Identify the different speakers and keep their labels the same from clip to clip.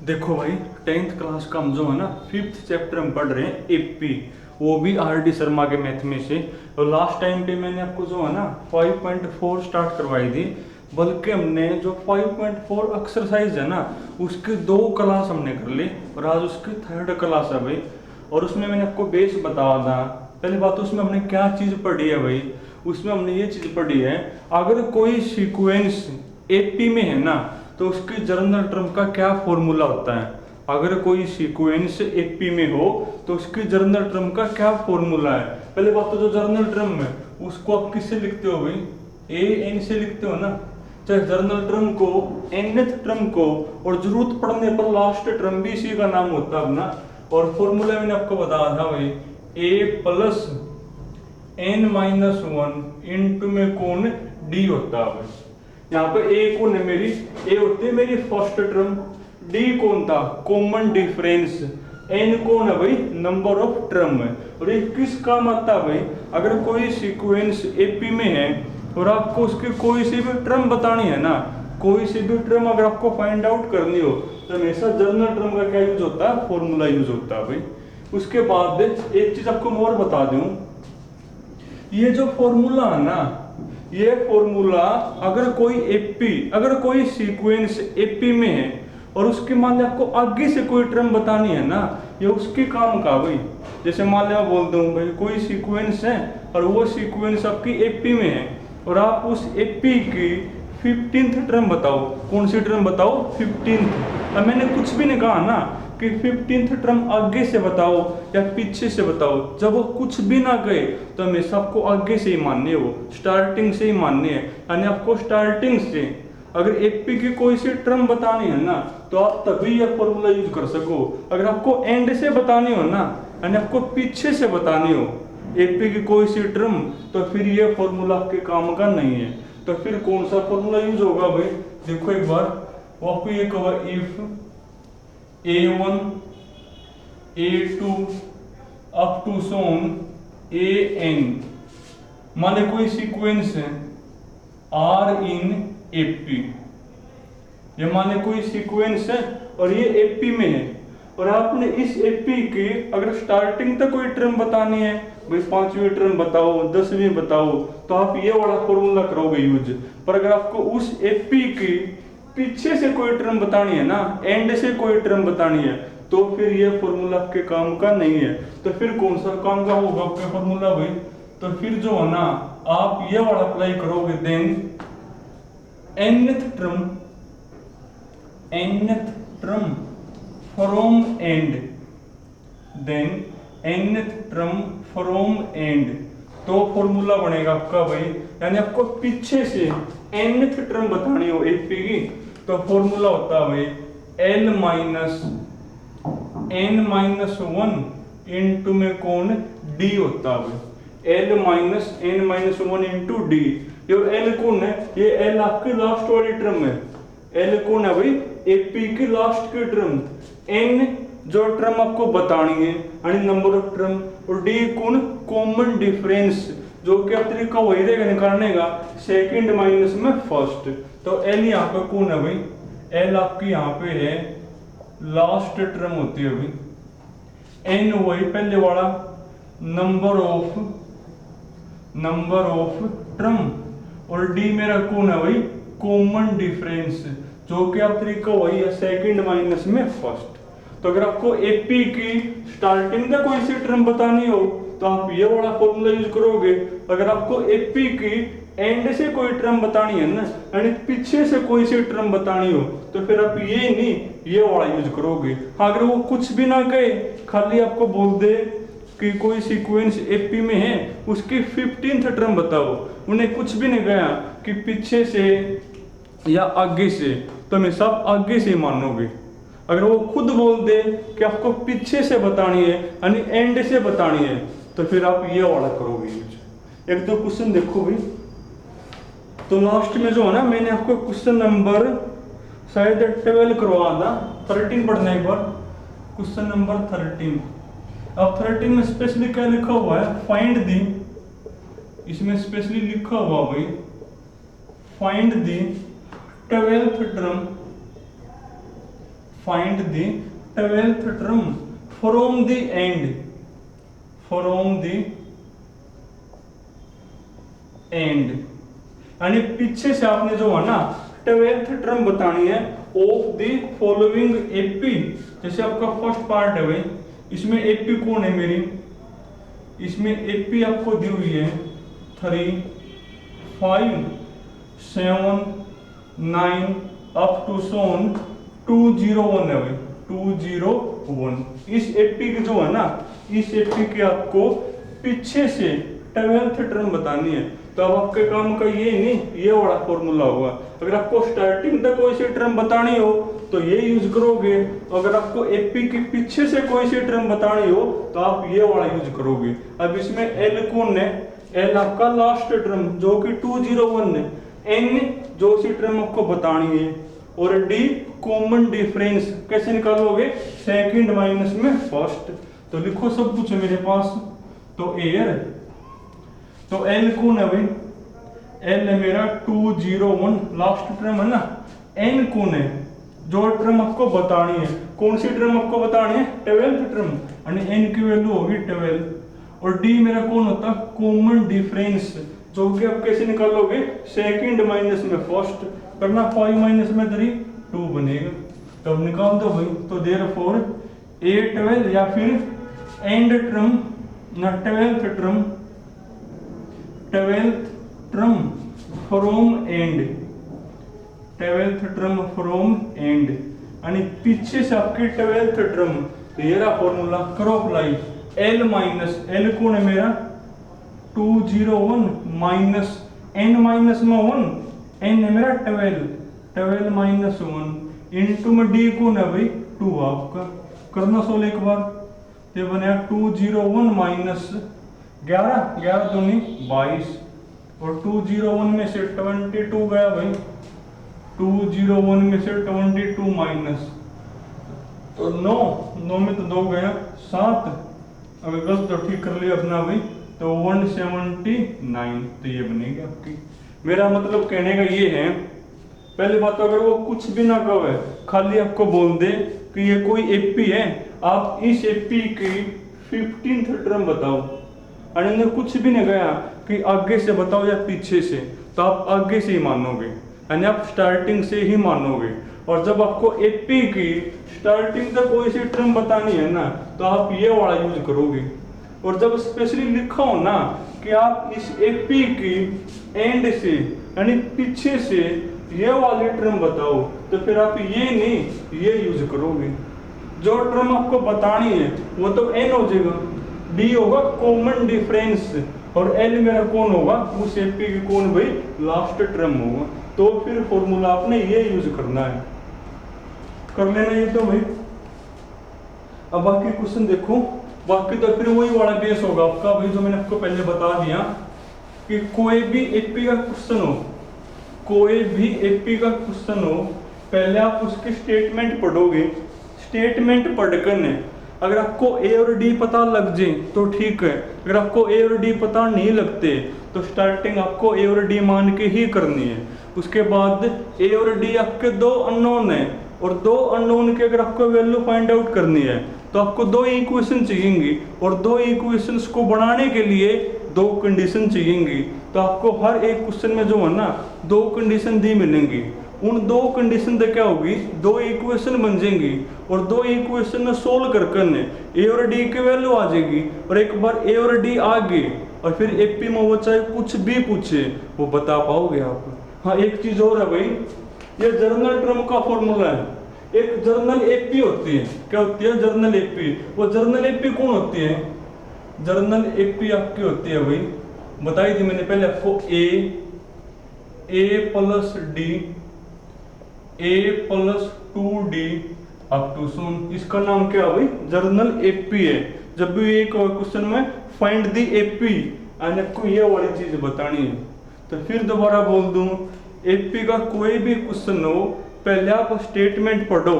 Speaker 1: देखो भाई, 10th class का हम जो है ना 5th चैप्टर में पढ़ रहे हैं एपी, वो भी आर डी शर्मा के मैथ में से। और लास्ट टाइम पे मैंने आपको जो है ना 5.4 स्टार्ट करवाई थी, बल्कि हमने जो 5.4 एक्सरसाइज है ना उसकी 2 क्लास हमने कर ली और आज उसकी 3rd क्लास है भाई। और उसमें मैंने आपको बेस बताया था। पहली बात, उसमें हमने क्या चीज़ पढ़ी है भाई, उसमें हमने ये चीज़ पढ़ी है, अगर कोई सीक्वेंस एपी में है ना तो उसकी जर्नल टर्म का क्या फॉर्मूला होता है। अगर कोई सीक्वेंस एपी में हो तो उसकी जर्नल टर्म का क्या फॉर्मूला है। पहले बात तो जो जर्नल टर्म है उसको आप किससे लिखते हो भाई, ए एन से लिखते हो ना। चाहे जर्नल टर्म को, nth टर्म को, और जरूरत पड़ने पर लास्ट टर्म भी इसी का नाम होता है ना। और फॉर्मूला मैंने आपको बताया था भाई, a plus N minus one into में कौन डी होता है भाई। यहाँ पे ए कौन है मेरी, ए होती है मेरी फर्स्ट टर्म, डी कौन था, कॉमन डिफरेंस, एन कौन है भाई, नंबर ऑफ टर्म है। और ये किस काम आता है भाई, अगर कोई सीक्वेंस एपी में है और आपको उसकी कोई सी भी टर्म बतानी है ना, कोई सी भी टर्म अगर आपको फाइंड आउट करनी हो तो हमेशा जर्नल टर्म का क्या यूज होता है, फॉर्मूला यूज होता है भाई। उसके बाद एक चीज आपको और बता दूं, ये जो फॉर्मूला है ना, ये फॉर्मूला अगर कोई एपी, अगर कोई सीक्वेंस एपी में है और उसके मान लिया आपको आगे से कोई टर्म बतानी है ना, ये उसके काम का भाई। जैसे मान लिया बोल दूं भाई कोई सीक्वेंस है और वो सीक्वेंस आपकी एपी में है और आप उस एपी की 15th टर्म बताओ, कौन सी टर्म बताओ, 15th। अब मैंने कुछ भी नहीं कहा ना कि 15th टर्म आगे से बताओ या पीछे से बताओ, जब वो कुछ भी ना कहे तो हमेशा आपको आगे से ही माननी है, वो स्टार्टिंग से ही माननी है। यानी आपको स्टार्टिंग से अगर एपी की कोई सी टर्म बतानी है ना तो आप तभी यह फॉर्मूला यूज कर सको। अगर आपको एंड से बतानी हो ना, यानी आपको पीछे से बतानी हो एपी की कोई सी टर्म, तो फिर यह फॉर्मूला आपके काम का नहीं है। तो फिर कौन सा फॉर्मूला यूज होगा भाई, देखो एक बार, वो आपको ये कहा if A1 A2 up to सोन AN, मान लो कोई सीक्वेंस है R इन AP, ये मान लो कोई सीक्वेंस है और ये AP में है और आपने इस AP की अगर स्टार्टिंग तक कोई टर्म बतानी है भाई, 5वीं टर्म बताओ, 10वीं बताओ, तो आप ये वाला फॉर्मूला करोगे यूज। पर अगर आपको उस AP की पीछे से कोई टर्म बतानी है ना, एंड से कोई टर्म बतानी है, तो फिर ये फॉर्मूला आपके काम का नहीं है। तो फिर कौन सा काम का होगा आपका फॉर्मूला भाई, तो फिर जो है ना आप ये वाला अप्लाई करोगे, then nth term from end, then nth term from end, तो फॉर्मूला बनेगा आपका भाई। यानी आपको पीछे से nth टर्म बतानी हो एपी की, तो फॉर्मूला होता है भाई L minus n minus one into में कौन D होता है भाई, L minus n minus one into D. ये L कौन है, ये L आपकी लास्ट वाली टर्म है। L कौन है भाई, एपी की लास्ट की टर्म, n जो टर्म आपको बतानी है यानी नंबर ऑफ टर्म, और डी कौन, कॉमन डिफरेंस, जो कि आप तरीका वही रहेगा निकालने का, सेकंड माइनस में फर्स्ट। तो एल यहाँ पे कौन है भाई, एल आपकी यहाँ पे है लास्ट टर्म होती है भाई, एन वही पहले वाला, नंबर ऑफ टर्म, और डी मेरा कौन है भाई, कॉमन डिफरेंस, जो कि आप तरीका वही है, सेकंड माइनस में फर्स्ट। तो अगर आपको एपी की स्टार्टिंग का कोई सी टर्म बतानी हो तो आप ये वाला फॉर्मूला यूज करोगे। अगर आपको एपी की एंड से कोई टर्म बतानी है ना, यानी पीछे से कोई सी टर्म बतानी हो, तो फिर आप ये नहीं ये वाला यूज करोगे। अगर वो कुछ भी ना कहे, खाली आपको बोल दे कि कोई सीक्वेंस एपी में है, उसकी 15th टर्म बताओ, उन्हें कुछ भी नहीं कहा कि पीछे से या आगे से, तो हमेशा आप आगे से मानोगे। अगर वो खुद बोल दे कि आपको पीछे से बतानी है यानी एंड से बतानी है, तो फिर आप ये वाला करोगे यूज। एक दो क्वेश्चन देखो भाई, तो लास्ट में जो है ना मैंने आपको क्वेश्चन नंबर शायद 12 करवा था, 13 पढ़ना एक बार, क्वेश्चन नंबर 13। अब 13 में स्पेशली क्या लिखा हुआ है, फाइंड दी, इसमें स्पेशली लिखा हुआ भाई find the 12th term find the 12th term from the end, from the end, यानी पीछे से आपने जो है ना 12th टर्म बतानी है ऑफ द फॉलोइंग एपी। जैसे आपका फर्स्ट पार्ट है भाई, इसमें एपी कौन है मेरी, इसमें एपी आपको दी हुई है 3, 5, 7, 9 अप टू सोन 201 है भाई, 201। इस एपी की जो है ना, इस एपी की आपको पीछे से 12th टर्म बतानी है। तो अब आपके काम का ये नहीं, ये वाला फॉर्मूला होगा। अगर आपको स्टार्टिंग तक कोई सी टर्म बतानी हो तो ये यूज करोगे, अगर आपको एपी के पीछे से कोई सी टर्म बतानी हो तो आप ये वाला यूज करोगे। अब इसमें एल कौन है, एल आपका लास्ट टर्म जो कि 201 है, एन जो सी टर्म आपको बतानी है, और डी कॉमन डिफरेंस कैसे निकालोगे, सेकंड माइनस में फर्स्ट। तो लिखो सब कुछ है मेरे पास। तो एयर, तो एल कौन है भाई, एल है मेरा 201 लास्ट टर्म है ना। एन कौन है, जो टर्म आपको बतानी है, कौन सी टर्म आपको बतानी है, 12th टर्म, यानी एन की वैल्यू होगी 12। और डी मेरा कौन होता, कॉमन डिफरेंस, जो कि आप कैसे निकालोगे, सेकंड माइनस में फर्स्ट करना, 5 माइनस में 3 2 बनेगा। तो अब निकाल दो भाई। तो देयरफॉर A12 या फिर एंड टर्म ना 12th term, 12th term from and, 12th term from and, यानी पीछे से आपकी 12th टर्म। तो ये रहा फॉर्मूला, करो अप्लाई। एल माइनस, एल कौन है मेरा 201 माइनस एन माइनस में 1, एन है मेरा 12, 12 माइनस 1 इंटू में डी कौन है भाई 2 आपका, करना सोल एक बार। ये बनेगा 201 माइनस 11, 11 दूनी 22, और 201 में से 22 गया भाई, 201 में से 22 माइनस, तो 9 में तो 2 गया 7, अगर गलत तो ठीक कर लिया अपना भाई, तो 179। तो ये बनेगी आपकी। मेरा मतलब कहने का ये है, पहली बात तो अगर वो कुछ भी ना कहे, खाली आपको बोल दे कि ये कोई एपी है, आप इस एपी की 15th टर्म बताओ, और इन्हें कुछ भी नहीं गया कि आगे से बताओ या पीछे से, तो आप आगे से ही मानोगे, यानी आप स्टार्टिंग से ही मानोगे। और जब आपको एपी की स्टार्टिंग तक कोई सी टर्म बतानी है ना, तो आप ये वाला यूज करोगे। और जब स्पेशली लिखा हो ना कि आप इस एपी की एंड से यानी पीछे से ये वाली टर्म बताओ, तो फिर आप ये नहीं ये यूज करोगे। जो टर्म आपको बतानी है वो तो एन हो जाएगा, डी होगा कॉमन डिफरेंस, और एल मेरा कौन होगा, उस एपी की कौन भाई लास्ट टर्म होगा। तो फिर फॉर्मूला आपने ये यूज करना है, कर लेना ये तो भाई। अब बाकी क्वेश्चन देखो, बाकी तो फिर वही वाला केस होगा आपका भाई, जो मैंने आपको पहले बता दिया कि कोई भी एपी का क्वेश्चन हो, कोई भी एपी का क्वेश्चन हो, पहले आप उसकी स्टेटमेंट पढ़ोगे। स्टेटमेंट पढ़कर ने अगर आपको ए और डी पता लग जाए तो ठीक है, अगर आपको ए और डी पता नहीं लगते तो स्टार्टिंग आपको ए और डी मान के ही करनी है। उसके बाद ए और डी आपके दो अननोन है, और दो अननोन के अगर आपको वैल्यू फाइंड आउट करनी है तो आपको दो इक्वेशन चाहिएंगी, और दो इक्वेशंस को बनाने के लिए दो कंडीशन चाहिएंगी। तो आपको हर एक क्वेश्चन में जो है ना दो कंडीशन दी मिलेंगी। उन दो कंडीशन से क्या होगी, दो इक्वेशन बन जाएंगी, और दो इक्वेशन में सोल्व करने ए और डी की वैल्यू आ जाएगी। और एक बार ए और डी आ गई और फिर एपी में वो चाहे कुछ भी पूछे वो बता पाओगे आप। हाँ, एक चीज और है भाई, ये जर्नल टर्म का फॉर्मूला है। एक जर्नल एपी होती है, क्या होती है जर्नल एपी। वो जर्नल एपी कौन होती है, जर्नल एपी आपकी होती है भाई, बताई थी मैंने पहले आपको, a plus d, a plus 2d up to so on. इसका नाम क्या है भाई, जर्नल एपी है। जब भी एक क्वेश्चन में फाइंड द एपी, आपको ये वाली चीज बतानी है। तो फिर दोबारा बोल दूं, एपी का कोई भी क्वेश्चन हो, पहले आप स्टेटमेंट पढ़ो।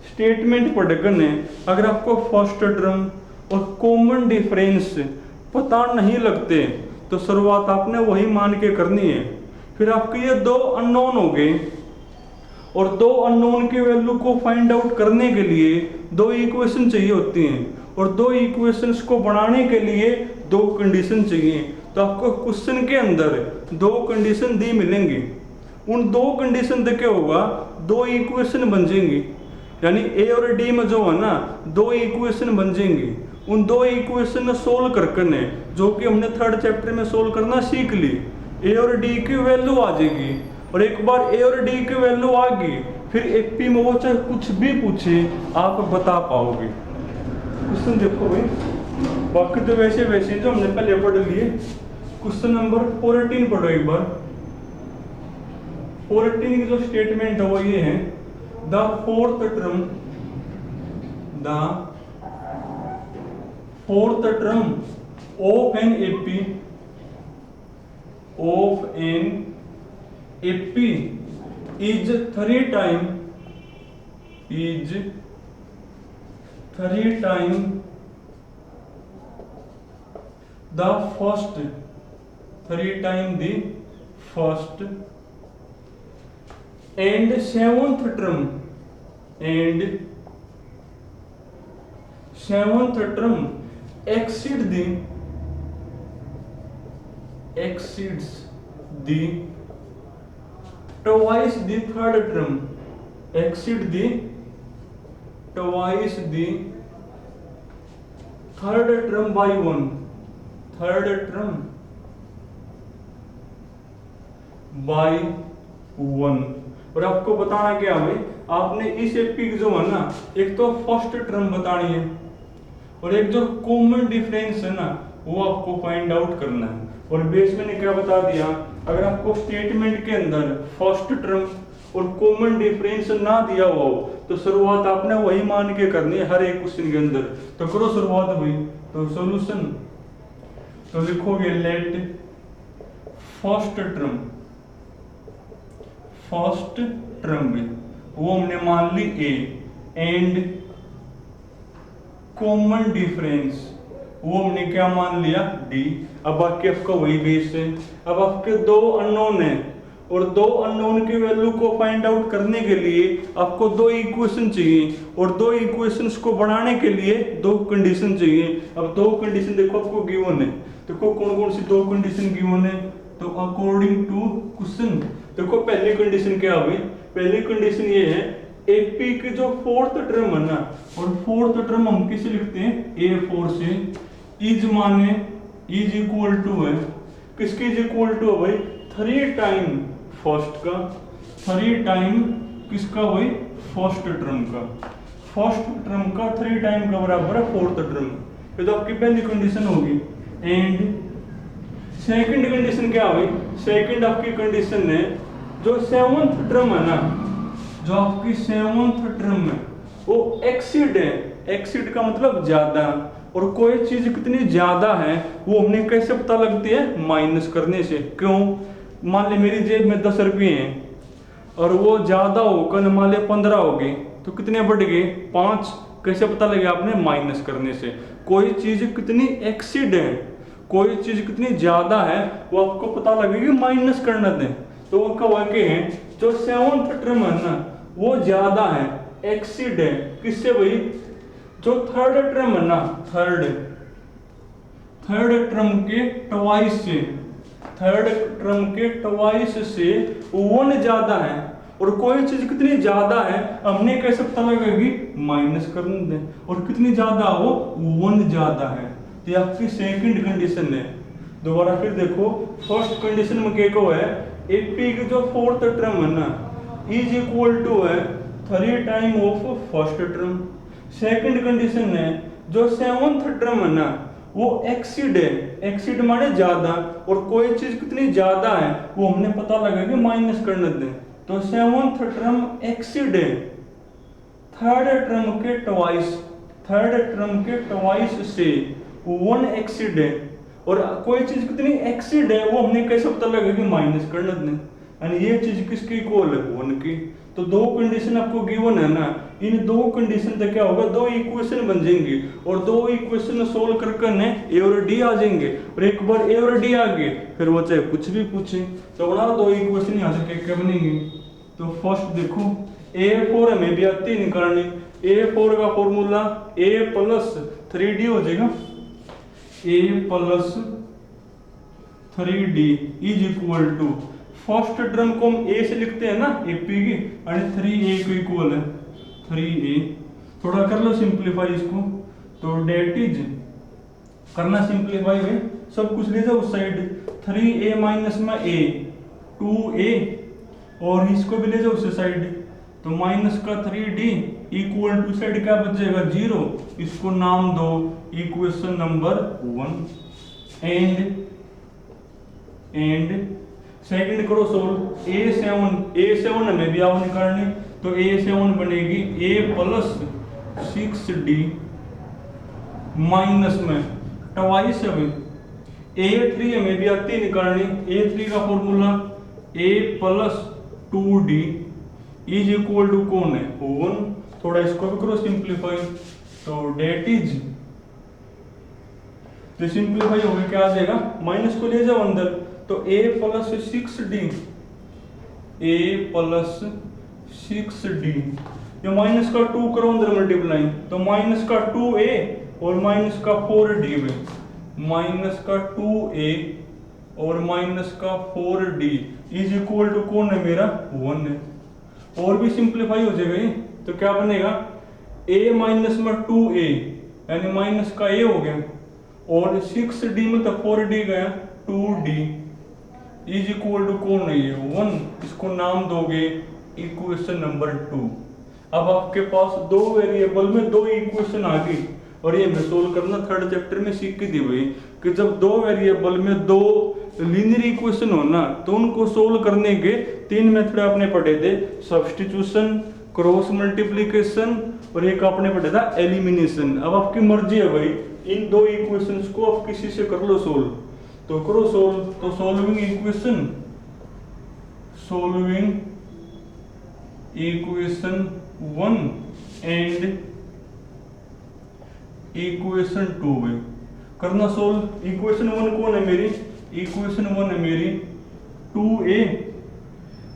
Speaker 1: स्टेटमेंट पढ़कर ने अगर आपको फर्स्ट टर्म और कॉमन डिफरेंस पता नहीं लगते तो शुरुआत आपने वही मान के करनी है। फिर आपके ये दो अननोन हो गए, और दो अननोन की वैल्यू को फाइंड आउट करने के लिए दो इक्वेशन चाहिए होती हैं, और दो इक्वेशंस को बनाने के लिए दो कंडीशन चाहिए। तो आपको क्वेश्चन के अंदर दो कंडीशन दी मिलेंगी, उन दो कंडीशन से क्या होगा, दो इक्वेशन बन जाएंगी, यानी ए और डी में जो है ना दो इक्वेशन बन जाएंगी। उन दो इक्वेशन सोल्व करने, जो कि हमने थर्ड चैप्टर में सोल्व करना सीख ली, ए और डी की वैल्यू आ जाएगी। और एक बार ए और डी की वैल्यू आ गई, फिर एपी में वो चाहे कुछ भी पूछे आप बता पाओगे। क्वेश्चन देखो भाई, बाकी तो वैसे वैसे जो हमने पहले पढ़ लिए। क्वेश्चन नंबर 14 पढ़ो एक बार। 14 की जो स्टेटमेंट है वो ये है, the fourth term of an AP is three time the first and seventh term exceeds the twice the third term, exceed the twice the third term by one, third term by one। और आपको बताना क्या है, आपने इस AP की जो है ना, एक तो फर्स्ट टर्म बतानी है और एक जो कॉमन डिफरेंस है ना वो आपको फाइंड आउट करना है। और बेस मैंने क्या बता दिया, अगर आपको स्टेटमेंट के अंदर फर्स्ट टर्म और कॉमन डिफरेंस ना दिया हुआ हो तो शुरुआत आपने वही मान के करनी है हर एक क्वेश्चन के अंदर। तो करो शुरुआत भाई। तो सॉल्यूशन तो लिखोगे लेट फर्स्ट टर्म में वो हमने मान ली ए एंड कॉमन डिफरेंस वो हमने क्या मान लिया डी। अब बाकी आपका वही बेस है। अब आपके दो अननोन है और दो अननोन की वैल्यू को फाइंड आउट करने के लिए आपको दो इक्वेशन चाहिए और दो इक्वेशंस को बनाने के लिए दो कंडीशन चाहिए। अब दो कंडीशन देखो आपको गिवन है, देखो कौन कौन सी दो कंडीशन गिवन है। तो अकॉर्डिंग टू क्वेश्चन देखो पहली कंडीशन क्या हुई, पहली कंडीशन ये है एपी की जो फोर्थ टर्म है ना, और फोर्थ टर्म हम किसे लिखते हैं ए4 से, इज माने इज इक्वल टू है किसकी इज इक्वल टू है भाई 3 टाइम फर्स्ट का, 3 टाइम किसका भाई फर्स्ट टर्म का, फर्स्ट टर्म का 3 टाइम का बराबर है फोर्थ टर्म। ये तो आपकी पहली कंडीशन होगी। एंड सेकंड कंडीशन क्या हुई, सेकंड आपकी कंडीशन है जो सेवंथ टर्म है ना, जो आपकी सेवंथ टर्म है वो एक्सीड है। एक्सीड का मतलब ज्यादा, और कोई चीज कितनी ज्यादा है वो हमने कैसे पता लगती है, माइनस करने से। क्यों, मान ले मेरी जेब में 10 रुपये हैं और वो ज्यादा होकर मान ले 15 हो गई तो कितने बढ़ गए 5। कैसे पता लगे आपने, माइनस करने से। कोई चीज कितनी एक्सीड है, कोई चीज कितनी ज्यादा है वो आपको पता लगेगी माइनस करना दें। तो वो क्या वाक्य है जो सेवंथ टर्म है ना वो ज्यादा है, एक्सीड है किससे भाई, जो थर्ड टर्म है ना, थर्ड टर्म के ट्वाइस से, थर्ड टर्म के ट्वाइस से 1 ज्यादा है। और कोई चीज कितनी ज्यादा है हमने कैसे पता लगेगी, माइनस करने दें, और कितनी ज्यादा वो 1 ज्यादा है। तो ये आपकी सेकंड कंडीशन है। दोबारा फिर देखो, फर्स्ट कंडीशन में क्या को है, एपी की जो फोर्थ टर्म है ना इज इक्वल टू है 3 time of first term. Second condition है जो सेवंथ टर्म है ना वो एक्सीड है, एक्सीड माने ज्यादा, और कोई चीज कितनी ज्यादा है वो हमने पता लगेगा माइनस करने दें। तो सेवंथ टर्म एक्सीड है थर्ड टर्म के ट्वाइस, थर्ड टर्म के ट्वाइस से 1 एक्सीड है, और कोई चीज कितनी एक्सीड है वो हमने कैसे पता लगेगा, माइनस करने दें। यानी ये चीज किसकी इक्वल है, 1 की। तो दो कंडीशन आपको गिवन है ना, इन दो कंडीशन से क्या होगा, दो इक्वेशन बन जाएंगी और दो इक्वेशन सोल्व करके ए और डी आ जाएंगे। और एक बार ए और डी आ गए फिर वो चाहे कुछ भी पूछे तो बना दो इक्वेशन यहाँ से क्या बनेंगी, तो फर्स्ट देखो A4 हमें भी आती निकालनी। A4 का फॉर्मूला A प्लस 3D हो जाएगा। A plus 3D is equal to first term को हम A से लिखते हैं ना AP की, और 3A को इक्वल है 3A। थोड़ा कर लो सिंप्लीफाई इसको, तो डेट इज करना सिंप्लीफाई है, सब कुछ ले जाओ उस साइड। 3A माइनस में A 2A, और इसको भी ले जाओ उस साइड, तो माइनस का 3D इक्वल टू साइड क्या बचेगा 0। इसको नाम दो इक्वेशन नंबर 1। एंड सेकंड करो सोल्व। A7 हमें भी आओ निकालनी, तो A7 बनेगी A प्लस 6D माइनस में ट्वाइस है। A3 हमें भी आती निकालनी। A3 का formula A plus 2D is equal to कौन है 1। थोड़ा इसको भी करो सिंप्लीफाई, तो डेट इज, तो सिंप्लीफाई हो गया क्या आ जाएगा, माइनस को ले जाओ अंदर, तो A plus 6D, A plus 6D, ये माइनस का 2 करो अंदर मल्टीप्लाई, तो माइनस का 2A और माइनस का 4D में, माइनस का 2A और माइनस का 4D इज इक्वल टू कौन है मेरा 1 है। और भी सिंप्लीफाई हो जाएगा ये, तो क्या बनेगा A माइनस में 2A यानी माइनस का A हो गया, और 6D में तो 4D गया 2D इज इक्वल टू कौन है ये 1। इसको नाम दोगे इक्वेशन नंबर 2। अब आपके पास दो वेरिएबल में दो इक्वेशन आ गई, और ये हमें सोल्व करना थर्ड चैप्टर में सीख के दी हुई कि जब दो वेरिएबल में दो लीनियर इक्वेशन हो ना, तो उनको सोल्व करने के तीन मेथड आपने पढ़े थे, सब्स्टिट्यूशन, क्रॉस मल्टीप्लिकेशन, और एक आपने पढ़ा था एलिमिनेशन। अब आपकी मर्जी है भाई, इन दो इक्वेशंस को आप किसी से कर लो सोल्व, तो करो सोल्व। तो सोल्विंग इक्वेशन 1 एंड इक्वेशन 2 में करना सोल्व। इक्वेशन 1 कौन है मेरी, इक्वेशन 1 है मेरी 2A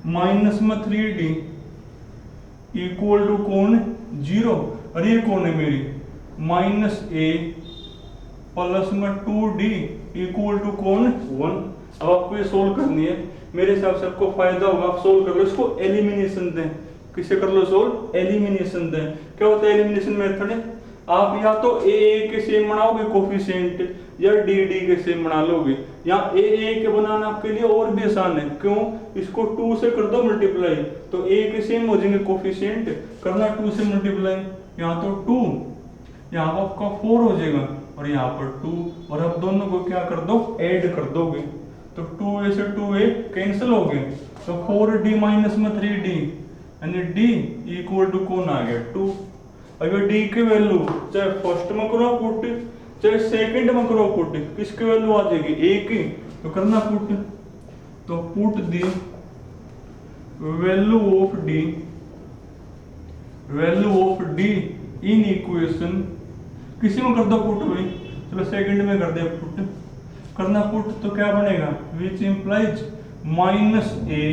Speaker 1: माइनस में 3D इक्वल टू कौन 0, और ये कौन है मेरी माइनस A प्लस में 2D इक्वल टू कौन 1। अब आपको ये सोल्व करनी है, मेरे हिसाब से आपको फायदा होगा, आप सोल्व कर लो इसको। एलिमिनेशन दें, किसे कर लो सोल्व, एलिमिनेशन दें। क्या होता है एलिमिनेशन मेथड है, आप या तो A के सेम बनाओगे कोफिशिएंट, या D के सेम बना लोगे। या A के बनाना आपके लिए और भी आसान है, क्यों, इसको 2 से कर दो मल्टीप्लाई, तो A के सेम हो जाएंगे कोफिशिएंट, करना 2 से मल्टीप्लाई, यहाँ तो 2, यहाँ पर आपका 4 हो जाएगा, और यहाँ पर 2, और अब दोनों को क्या कर दो, ऐड कर दोगे, तो 2A से 2A कैंसिल हो गए, तो 4D माइनस में 3D यानी D इक्वल टू कौन आ गया 2। अगर D की वैल्यू चाहे फर्स्ट में करो पुट, चाहे सेकंड में करो पुट, किसकी वैल्यू आ जाएगी A की, तो करना पुट, तो put the value of D in equation, किसी में कर दो पुट भाई, चलो सेकंड में कर दे पुट, करना पुट, तो क्या बनेगा which implies minus A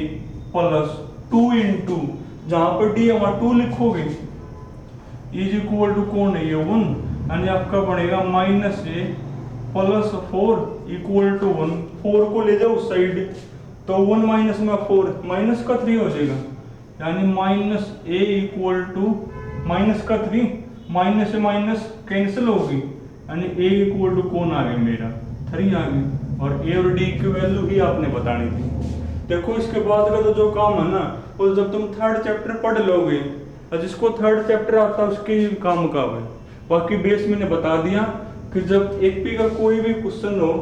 Speaker 1: plus 2 into, जहां पर D है वहां 2 लिखोगे, इज इक्वल टू कौन है ये 1, यानी आपका बनेगा minus A plus 4 equal to 1। 4 को ले जाओ उस साइड, तो 1 माइनस में 4 माइनस का 3 हो जाएगा, यानी minus A equal to minus का 3, माइनस से माइनस कैंसिल होगी, यानी A इक्वल टू कौन आ गया मेरा 3 आ गया, और A और D की वैल्यू ही आपने बतानी थी। देखो इसके बाद का तो जो काम है ना, वो जब तुम थर्ड चैप्टर पढ़ लोगे, और जिसको थर्ड चैप्टर आता है उसके काम का है। बाकी बेस मैंने बता दिया कि जब एपी का कोई भी क्वेश्चन हो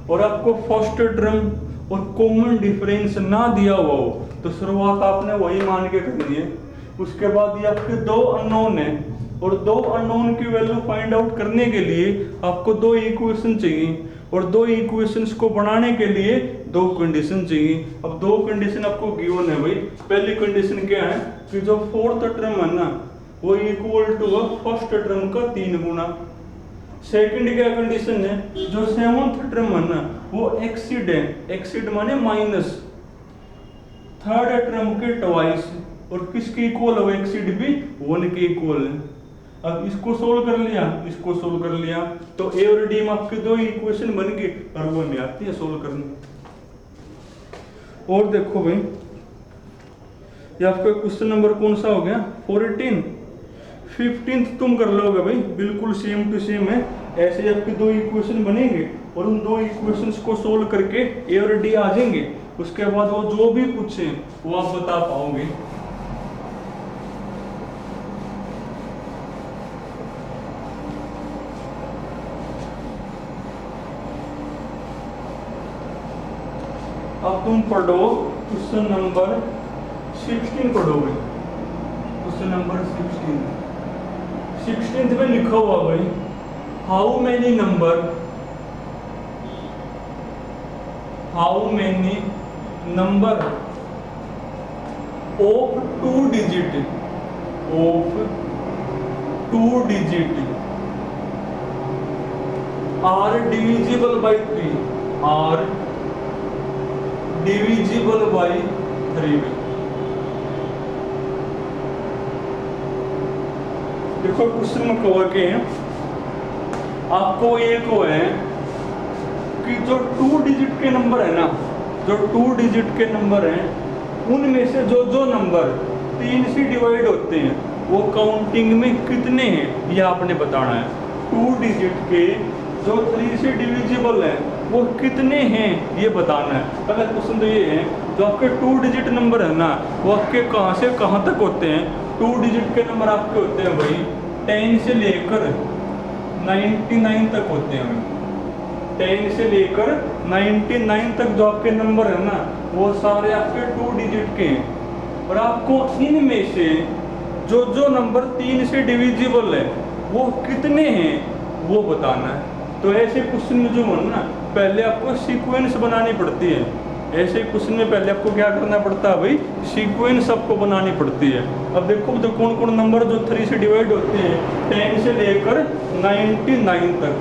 Speaker 1: और आपको फर्स्ट टर्म और कॉमन डिफरेंस ना दिया हुआ हो, तो शुरुआत आपने वही मान के करनी है। उसके बाद ये आपके दो अननोन है, और दो अननोन की वैल्यू फाइंड आउट करने के लिए आपको दो इक्वेशन चाहिए, और दो इक्वेशंस को बनाने के लिए दो कंडीशन चाहिए। अब दो कंडीशन आपको गिवन है भाई। पहली कंडीशन क्या है कि जो फोर्थ टर्म है ना, वो इक्वल टू फर्स्ट टर्म का 3 गुना। सेकंड क्या कंडीशन है, जो सेवंथ टर्म है ना, वो एक्सीड है, एक्सीड माने माइनस, थर्ड टर्म के ट्वाइस, और किसके इक्वल है, एक्सीड भी 1 के इक्वल है। अब इसको सोल्व कर लिया, इसको सोल्व कर लिया, तो ए और डी में आपके दो इक्वेशन बन गई, और वो में आती है सोल्व करनी। और देखो भाई, ये आपका क्वेश्चन नंबर कौन सा हो गया, 14। 15 तुम कर लोगे भाई, बिल्कुल सेम टू सेम है। ऐसे आपके दो इक्वेशन बनेंगे, और उन दो इक्वेशंस को सोल्व करके ए और डी आ जाएंगे। उसके बाद वो जो भी पूछे वो आप बता पाओगे। अब तुम पढ़ो क्वेश्चन नंबर 16 पढ़ोगे, क्वेश्चन नंबर 16 में लिखा हुआ भाई, how many number of 2 digit are divisible by 3 are divisible by 3 में। देखो क्वेश्चन में कहा के आपको ये को है कि जो 2 डिजिट के नंबर है ना, जो 2 डिजिट के नंबर हैं, उनमें से जो जो नंबर 3 से डिवाइड होते हैं वो काउंटिंग में कितने हैं, ये आपने बताना है। 2 डिजिट के जो 3 से डिविजिबल है वो कितने हैं, ये बताना है। पहला क्वेश्चन तो ये है, जो आपके 2 डिजिट नंबर है ना, वो आपके कहाँ से कहाँ तक होते हैं। 2 डिजिट के नंबर आपके होते हैं भाई 10 से लेकर 99 तक होते हैं भाई। 10 से लेकर 99 तक जो आपके नंबर है ना, वो सारे आपके 2 डिजिट के हैं। और आपको इनमें से जो जो नंबर 3 से डिविजिबल है वो कितने हैं, वो बताना है। तो ऐसे क्वेश्चन में जो है ना, पहले आपको सीक्वेंस बनानी पड़ती है। ऐसे क्वेश्चन में पहले आपको क्या करना पड़ता है भाई, सीक्वेंस आपको बनानी पड़ती है। अब देखो तो कौन कौन नंबर जो 3 से डिवाइड होते हैं 10 से लेकर 99 तक,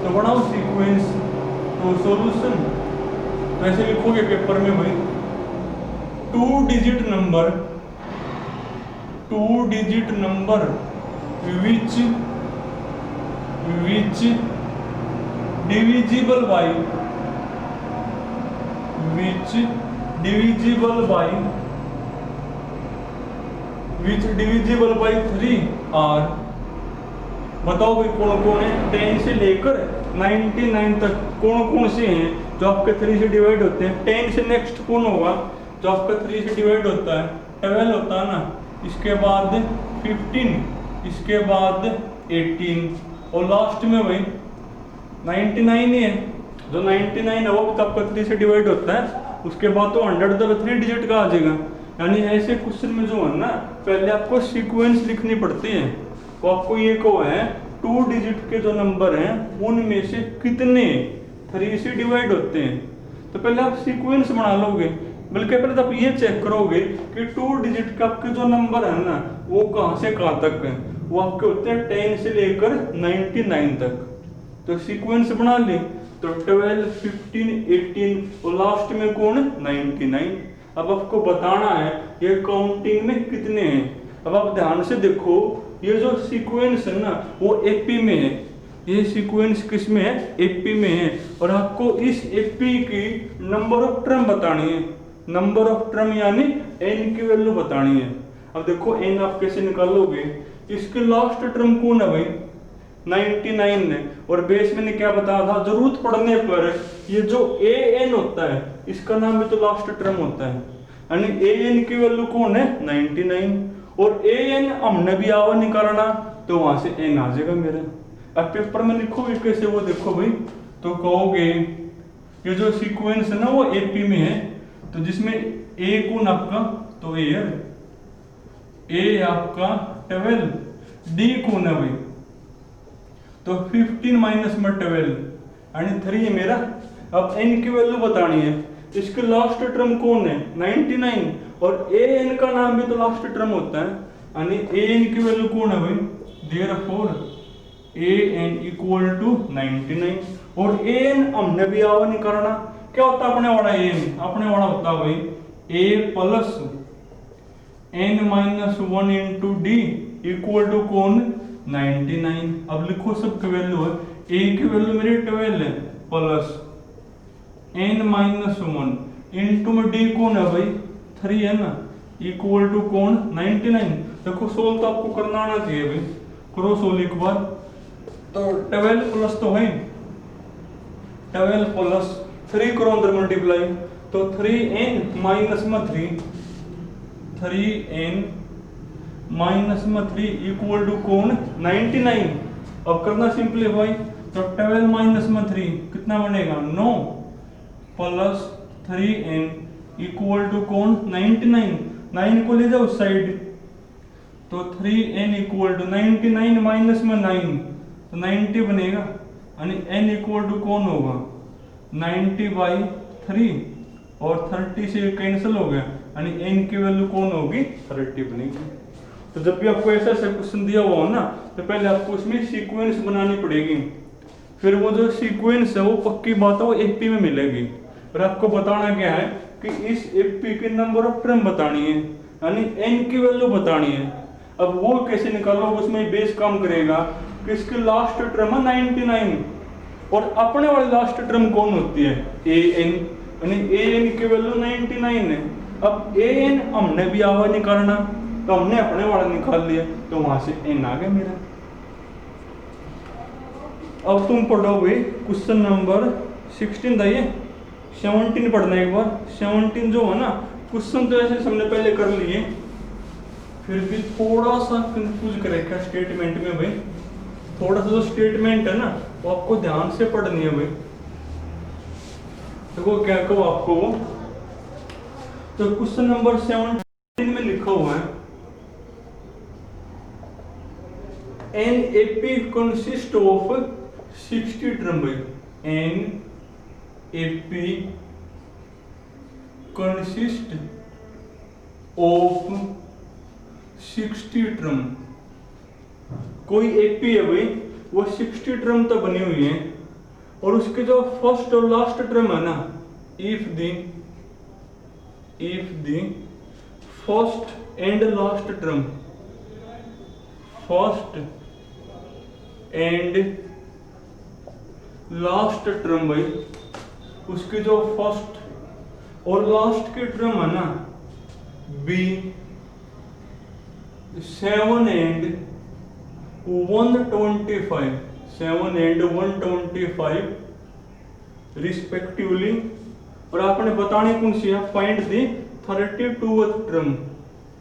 Speaker 1: तो बनाओ सीक्वेंस। तो सॉल्यूशन तो ऐसे लिखोगे पेपर में भाई, 2 digit number which divisible by 3 are. बताओ भाई कौन कौन है 10 से लेकर 99 तक, कौन कौन से हैं जो आपके 3 से डिवाइड होते हैं। 10 से नेक्स्ट कौन होगा जो आपका 3 से डिवाइड होता है, 12 होता है ना, इसके बाद 15, इसके बाद 18, और लास्ट में भाई 99 ही है। जो 99 है वो भी तो आपका 3 से डिवाइड होता है। उसके बाद तो 100 तो 3 डिजिट का आ जाएगा। यानी ऐसे क्वेश्चन में जो है ना, पहले आपको सीक्वेंस लिखनी पड़ती है। तो आपको ये को है 2 डिजिट के जो नंबर हैं उनमें से कितने 3 से डिवाइड होते हैं, तो पहले आप सीक्वेंस बना लोगे। बल्कि पहले तो आप ये चेक करोगे कि 2 डिजिट का आपके जो नंबर है ना, वो कहाँ से कहाँ तक है। वो आपके होते हैं 10 से लेकर 99 तक। तो सीक्वेंस बना ले, तो 12, 15, 18 और लास्ट में कौन 99। अब आपको बताना है ये काउंटिंग में कितने हैं। अब आप ध्यान से देखो, ये जो सीक्वेंस है ना वो एपी में है। ये सीक्वेंस किस में है, एपी में है। और आपको इस एपी की नंबर ऑफ टर्म बतानी है। नंबर ऑफ टर्म यानी एन की वैल्यू बतानी है। अब देखो एन आप कैसे निकालोगे, इसके लास्ट टर्म कौन है भाई 99 है। और बेस मैंने क्या बताया था, जरूरत पड़ने पर ये जो ए एन होता है इसका नाम भी तो लास्ट टर्म होता है। यानी ए एन की वैल्यू कौन है 99, और ए एन हमने भी आवा निकालना, तो वहां से एन आ जाएगा मेरा। अब पेपर में लिखोगे कैसे, वो देखो भाई, तो कहोगे ये जो सीक्वेंस है ना वो एपी में है, तो जिसमें ए कौन आपका, तो ए है, ए आपका 12, डी कौन है भाई, तो 15 माइनस में 12 यानी 3 है मेरा। अब एन की वैल्यू बतानी है, इसके लास्ट टर्म कौन है 99, और ए एन का नाम भी तो लास्ट टर्म होता है। यानी ए एन की वैल्यू कौन है भाई, therefore A N equal to 99। और ए एन हमने भी आवा निकालना, क्या होता है अपने वाला ए एन, अपने वाला होता है भाई a plus N minus one into D equal to कौन 99। अब लिखो सबकी वैल्यू है, ए की वैल्यू मेरी 12 है plus N minus one into में डी कौन है भाई 3 है ना, इक्वल टू कौन 99। देखो सोल्व तो आपको करना आना चाहिए भाई, करो सोल्व एक बार। तो 12 प्लस तो है 12 प्लस 3 करो अंदर मल्टीप्लाई, तो 3n माइनस में 3n माइनस में 3 इक्वल टू कौन 99। अब करना सिंपलीफाई, तो 12 माइनस में 3 कितना बनेगा 9 प्लस 3n इक्वल टू कौन 99। 9 को ले जाओ साइड, तो 3n इक्वल टू 99 माइनस में 9 तो 90 बनेगा, यानी n इक्वल टू कौन होगा 90/3 और 30 से कैंसिल हो गया, यानी n की वैल्यू कौन होगी 30 बनेगी। तो जब भी आपको ऐसा क्वेश्चन दिया हुआ हो ना, तो पहले आपको उसमें सीक्वेंस बनानी पड़ेगी, फिर वो जो सीक्वेंस है वो पक्की बात है वो एपी में मिलेगी। और आपको बताना क्या है कि इस एपी के नंबर ऑफ टर्म बतानी है, यानी n की वैल्यू बतानी है। अब वो कैसे निकालो, उसमें बेस काम करेगा कि इसकी लास्ट टर्म है 99 और अपने वाली लास्ट टर्म कौन होती है an, यानी an की वैल्यू 99 है। अब an हमने भी आवाज निकालना, तो हमने अपने वाला निकाल लिया, तो वहां से n आ गया मेरा। अब तुम पढ़ोगे क्वेश्चन नंबर 16 था, ये 17 पढ़ना एक बार। 17 जो है ना, क्वेश्चन तो ऐसे हमने पहले कर लिए, फिर भी थोड़ा सा कंफ्यूज करेगा स्टेटमेंट में भाई। थोड़ा सा जो स्टेटमेंट है ना वो आपको ध्यान से पढ़नी है भाई। देखो क्या कहो आपको, तो क्वेश्चन नंबर 17 में लिखा हुआ है an AP consist of 60 term भाई। An AP consist of 60 term. कोई एपी है भाई, वो 60 टर्म तो बनी हुई है, और उसके जो फर्स्ट और लास्ट टर्म है ना, if the first and last term, first and last term भाई, उसकी जो फर्स्ट और लास्ट की टर्म है ना बी 7 एंड 125, 7 एंड 125 रिस्पेक्टिवली। और आपने बताने कौन सी है, फाइंड द 32th टर्म,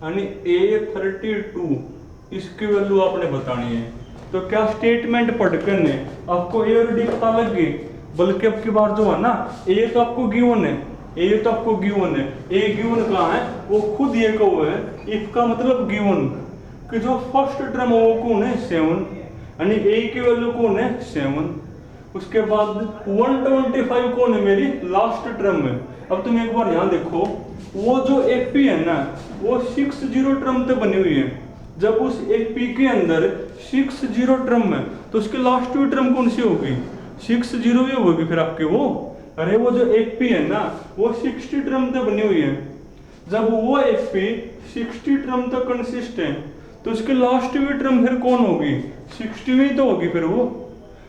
Speaker 1: यानी A32 इसकी वैल्यू आपने बतानी है। तो क्या स्टेटमेंट पढ़कर ने आपको ए और डी पता लग गई, बल्कि अब की बार जो है ना ए तो आपको गिवन है, ए तो आपको गिवन है, ए गिवन कहाँ है, वो खुद ये कहो है, इफ का मतलब गिवन कि जो फर्स्ट टर्म वो कौन है 7, यानी ए की वैल्यू कौन है 7। उसके बाद 125 कौन है मेरी लास्ट टर्म है। अब तुम एक बार यहाँ देखो, वो जो एपी है ना वो 60 टर्म तो बनी हुई है। जब उस एपी के अंदर 60 टर्म है तो उसकी लास्ट टर्म कौन सी होगी 60 ही होगी फिर आपके वो। अरे वो जो एपी है ना वो 60 टर्म तो बनी हुई है। जब वो एपी 60 टर्म तक कंसिस्ट है तो उसकी लास्ट टर्म फिर कौन होगी 60वीं तो होगी फिर वो,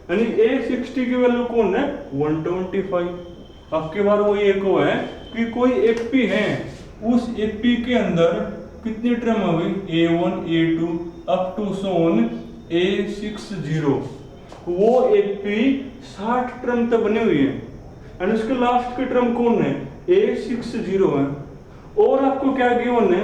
Speaker 1: यानी A60 की वैल्यू कौन है 125। आपके बार वो ये को है कि कोई एपी है, उस एपी के अंदर कितनी टर्म होगी A1 A2 up to Son A60। वो एपी 60 टर्म तक बनी हुई है, एंड उसके लास्ट की टर्म कौन है A60 है। और आपको क्या गिवन है,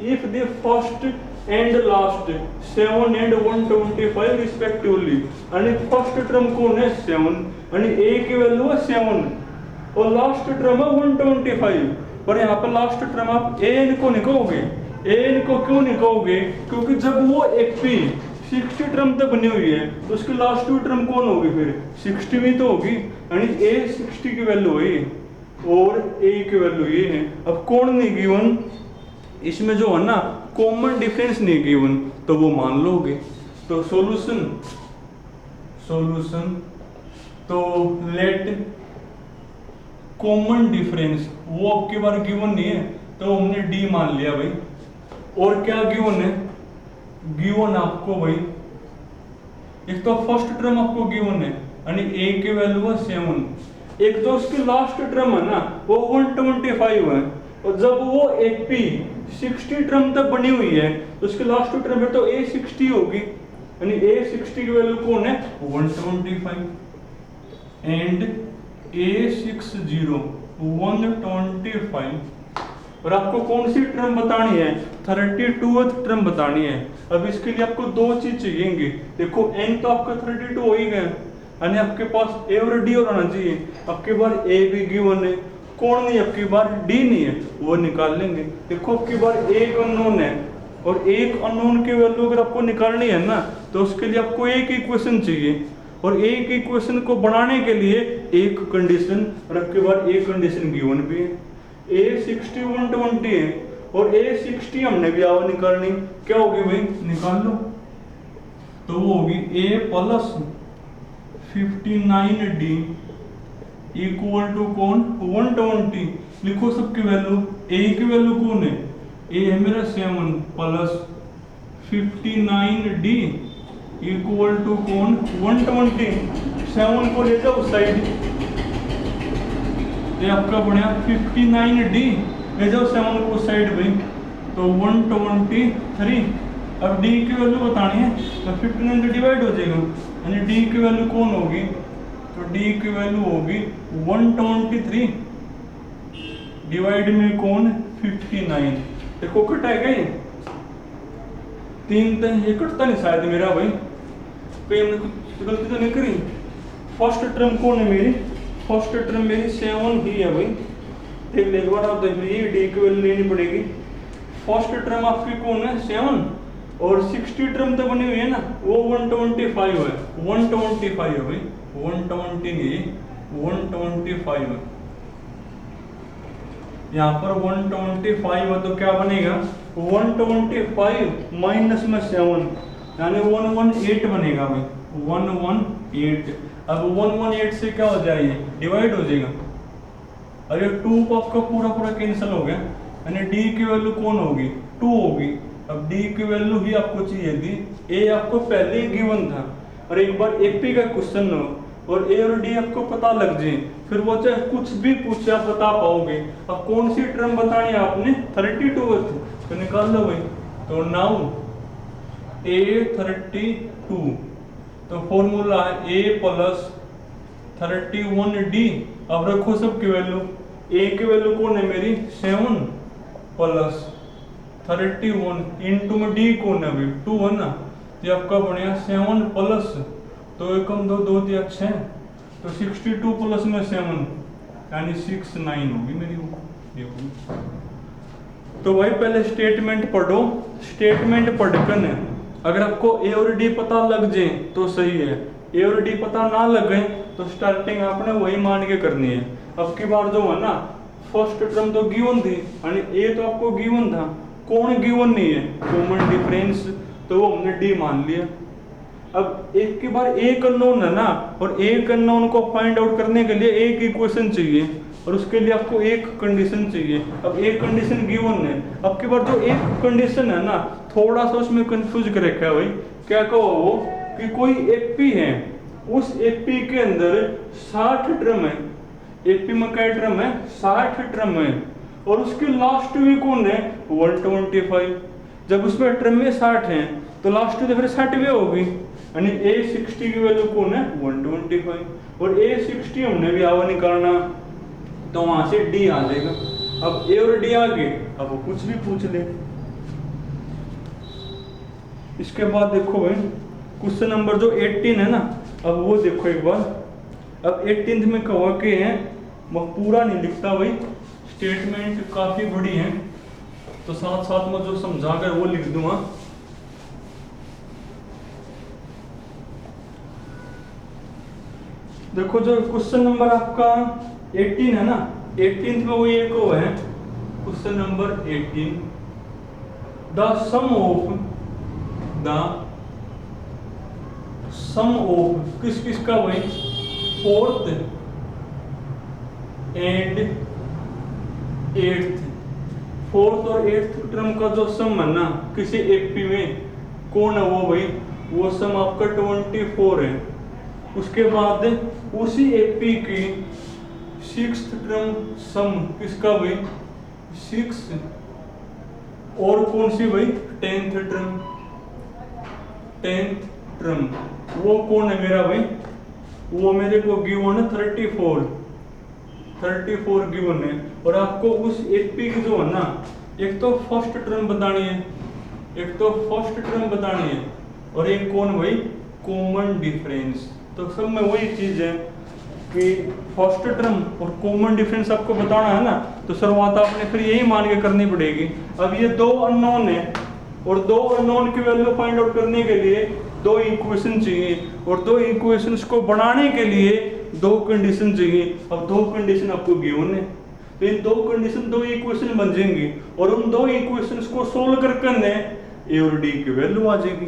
Speaker 1: if the first and last 7 and 125 respectively, यानी फर्स्ट टर्म कौन है 7, यानी ए की वैल्यू है 7 और लास्ट टर्म है 125। पर यहाँ पर लास्ट टर्म आप एन को निकालोगे, एन को क्यों निकालोगे, क्योंकि जब वो एपी 60 टर्म तक बनी हुई है तो उसकी लास्ट टर्म कौन होगी फिर 60वीं तो होगी, यानी A60 की वैल्यू है और ए की वैल्यू ये है। अब कौन नहीं गिवन, इसमें जो है ना कॉमन डिफरेंस नहीं गिवन, तो वो मान लोगे। तो सॉल्यूशन तो लेट कॉमन डिफरेंस, वो आपके बार गिवन नहीं है, तो हमने डी मान लिया भाई। और क्या गिवन है, गिवन आपको भाई एक तो फर्स्ट टर्म आपको गिवन है यानी ए की वैल्यू है 7, एक तो उसकी लास्ट टर्म है ना वो 125 है, और जब वो एपी 60 टर्म तक बनी हुई है तो उसकी लास्ट टर्म है तो ए 60 होगी, यानी ए 60 की वैल्यू कौन है 125 एंड ए 60 125। और आपको कौन सी टर्म बतानी है, 32th टर्म बतानी है। अब इसके लिए आपको दो चीज चाहिए, देखो n तो आपका 32 हो ही गया, यानी आपके पास ए और डी और आना चाहिए। आपके बार ए भी गिवन है, कौन नहीं, आपकी बार डी नहीं है, वो निकाल लेंगे। देखो आपकी बार एक अननोन है और एक अननोन की वैल्यू अगर आपको निकालनी है ना तो उसके लिए आपको एक इक्वेशन चाहिए, और एक इक्वेशन को बनाने के लिए एक कंडीशन, और आपके बार एक कंडीशन गिवन भी है, ए 60 120 है और ए 60 हमने भी आवा निकालनी, क्या होगी भाई निकाल लो, तो वो होगी ए प्लस 59d इक्वल टू कौन 120। लिखो सबकी वैल्यू, ए की वैल्यू कौन है, ए है मेरा 7 प्लस 59d इक्वल टू कौन 120। 7 को ले जाओ साइड, ये आपका बढ़िया 59d ले जाओ 7 को साइड भाई, तो 123। अब d की वैल्यू बतानी है तो 59 से डिवाइड हो जाएगा, यानी d की वैल्यू कौन होगी, तो d की वैल्यू होगी 123 डिवाइड में कौन 59। देखो कटा है क्या ये 3 तो ये कटता नहीं शायद मेरा भाई, कहीं हमने कुछ गलती तो नहीं करी। फर्स्ट टर्म कौन है मेरी, फर्स्ट टर्म मेरी 7 ही है भाई, देख ले एक बार आप देख लीजिए, डी की वैल्यू लेनी पड़ेगी। फर्स्ट टर्म आपकी कौन है 7, और 60 टर्म तो बनी हुई है ना वो 125 है, 125 है भाई, 120 नहीं 125 है। यहाँ पर 125 है तो क्या बनेगा 125 माइनस में 7 यानी 118 बनेगा भाई, 118। अब 118 से क्या हो जाएगा डिवाइड हो जाएगा, अरे 2 को आपका पूरा पूरा कैंसिल हो गया, यानी डी की वैल्यू कौन होगी 2 होगी। अब डी की वैल्यू ही आपको चाहिए थी, ए आपको पहले ही गिवन था, और एक बार एपी का क्वेश्चन हो और ए और डी आपको पता लग जाए फिर वो चाहे कुछ भी पूछे आप बता पाओगे। अब कौन सी टर्म बतानी है आपने 32 तो निकाल लो भाई, तो नाउ ए 32 तो फॉर्मूला है ए प्लस 31d। अब रखो सबकी वैल्यू, ए की वैल्यू कौन है मेरी 7 प्लस 31 इंटू में डी कौन है भाई 2 है ना, ये आपका बढ़िया 7 प्लस तो एकम 2 2 दिया 6 तो 62 प्लस में 7 यानी 69 होगी मेरी वो। तो भाई पहले स्टेटमेंट पढ़ो, स्टेटमेंट पढ़कर अगर आपको ए और डी पता लग जाए तो सही है, ए और डी पता ना लगे तो स्टार्टिंग आपने वही मान के करनी है। अब की बार जो है ना फर्स्ट टर्म तो गिवन थी यानी ए तो आपको गिवन था, कौन गिवन नहीं है कॉमन डिफरेंस, तो वो हमने डी मान लिया। अब एक की बार एक अननोन है ना, और एक अननोन को फाइंड आउट करने के लिए एक इक्वेशन चाहिए और उसके लिए आपको एक कंडीशन चाहिए। अब एक कंडीशन गिवन है, अब की बार जो एक कंडीशन है ना थोड़ा सा उसमें कंफ्यूज कर रखा है भाई, क्या कहो वो कि कोई एपी है, उस एपी के अंदर 60 टर्म है, एपी में क्या टर्म है 60 टर्म है, और उसकी लास्ट भी कौन है 125। जब उसमें टर्म में 60 है तो लास्ट तो फिर 60 होगी, यानी ए 60 की वैल्यू कौन है 125, और ए 60 हमने भी आवा निकालना तो वहां से डी आ जाएगा। अब ए और डी आ गए, अब वो कुछ भी पूछ ले। इसके बाद देखो भाई क्वेश्चन नंबर जो 18 है ना, अब वो देखो एक बार। अब 18th में कहा के हैं, मैं पूरा नहीं लिखता भाई, स्टेटमेंट काफी बड़ी है तो साथ साथ में जो समझा कर वो लिख दूंगा। देखो जो क्वेश्चन नंबर आपका 18 है ना, 18th में वो एक वो है question number 18, the sum of किस किस का भाई 4th एंड 8th फोर्थ और एट्थ टर्म का जो सम है ना किसी एपी में कौन है वो भाई, वो सम आपका 24 है। उसके बाद उसी एपी की सिक्स्थ टर्म सम किसका भाई, 6, और कौन सी भाई, 10th टर्म, 10th टर्म वो कौन है मेरा भाई, वो मेरे को गिवन है 34 गिवन है। और आपको उस एपी की जो है ना, एक तो फर्स्ट टर्म बतानी है, और एक कौन भाई, कॉमन डिफरेंस। तो सब में वही चीज है कि फर्स्ट टर्म और कॉमन डिफरेंस आपको बताना है ना, तो शुरुआत आपने फिर यही मान के करनी पड़ेगी। अब ये दो अननोन है और दो अननोन की वैल्यू फाइंड आउट करने के लिए दो इक्वेशन चाहिए, और दो इक्वेशंस को बनाने के लिए दो कंडीशन चाहिए। अब दो कंडीशन आपको गिवन है, तो इन दो कंडीशन दो इक्वेशन बन जाएंगी, और उन दो इक्वेशंस को सोल्व करके ए और डी की वैल्यू आ जाएगी।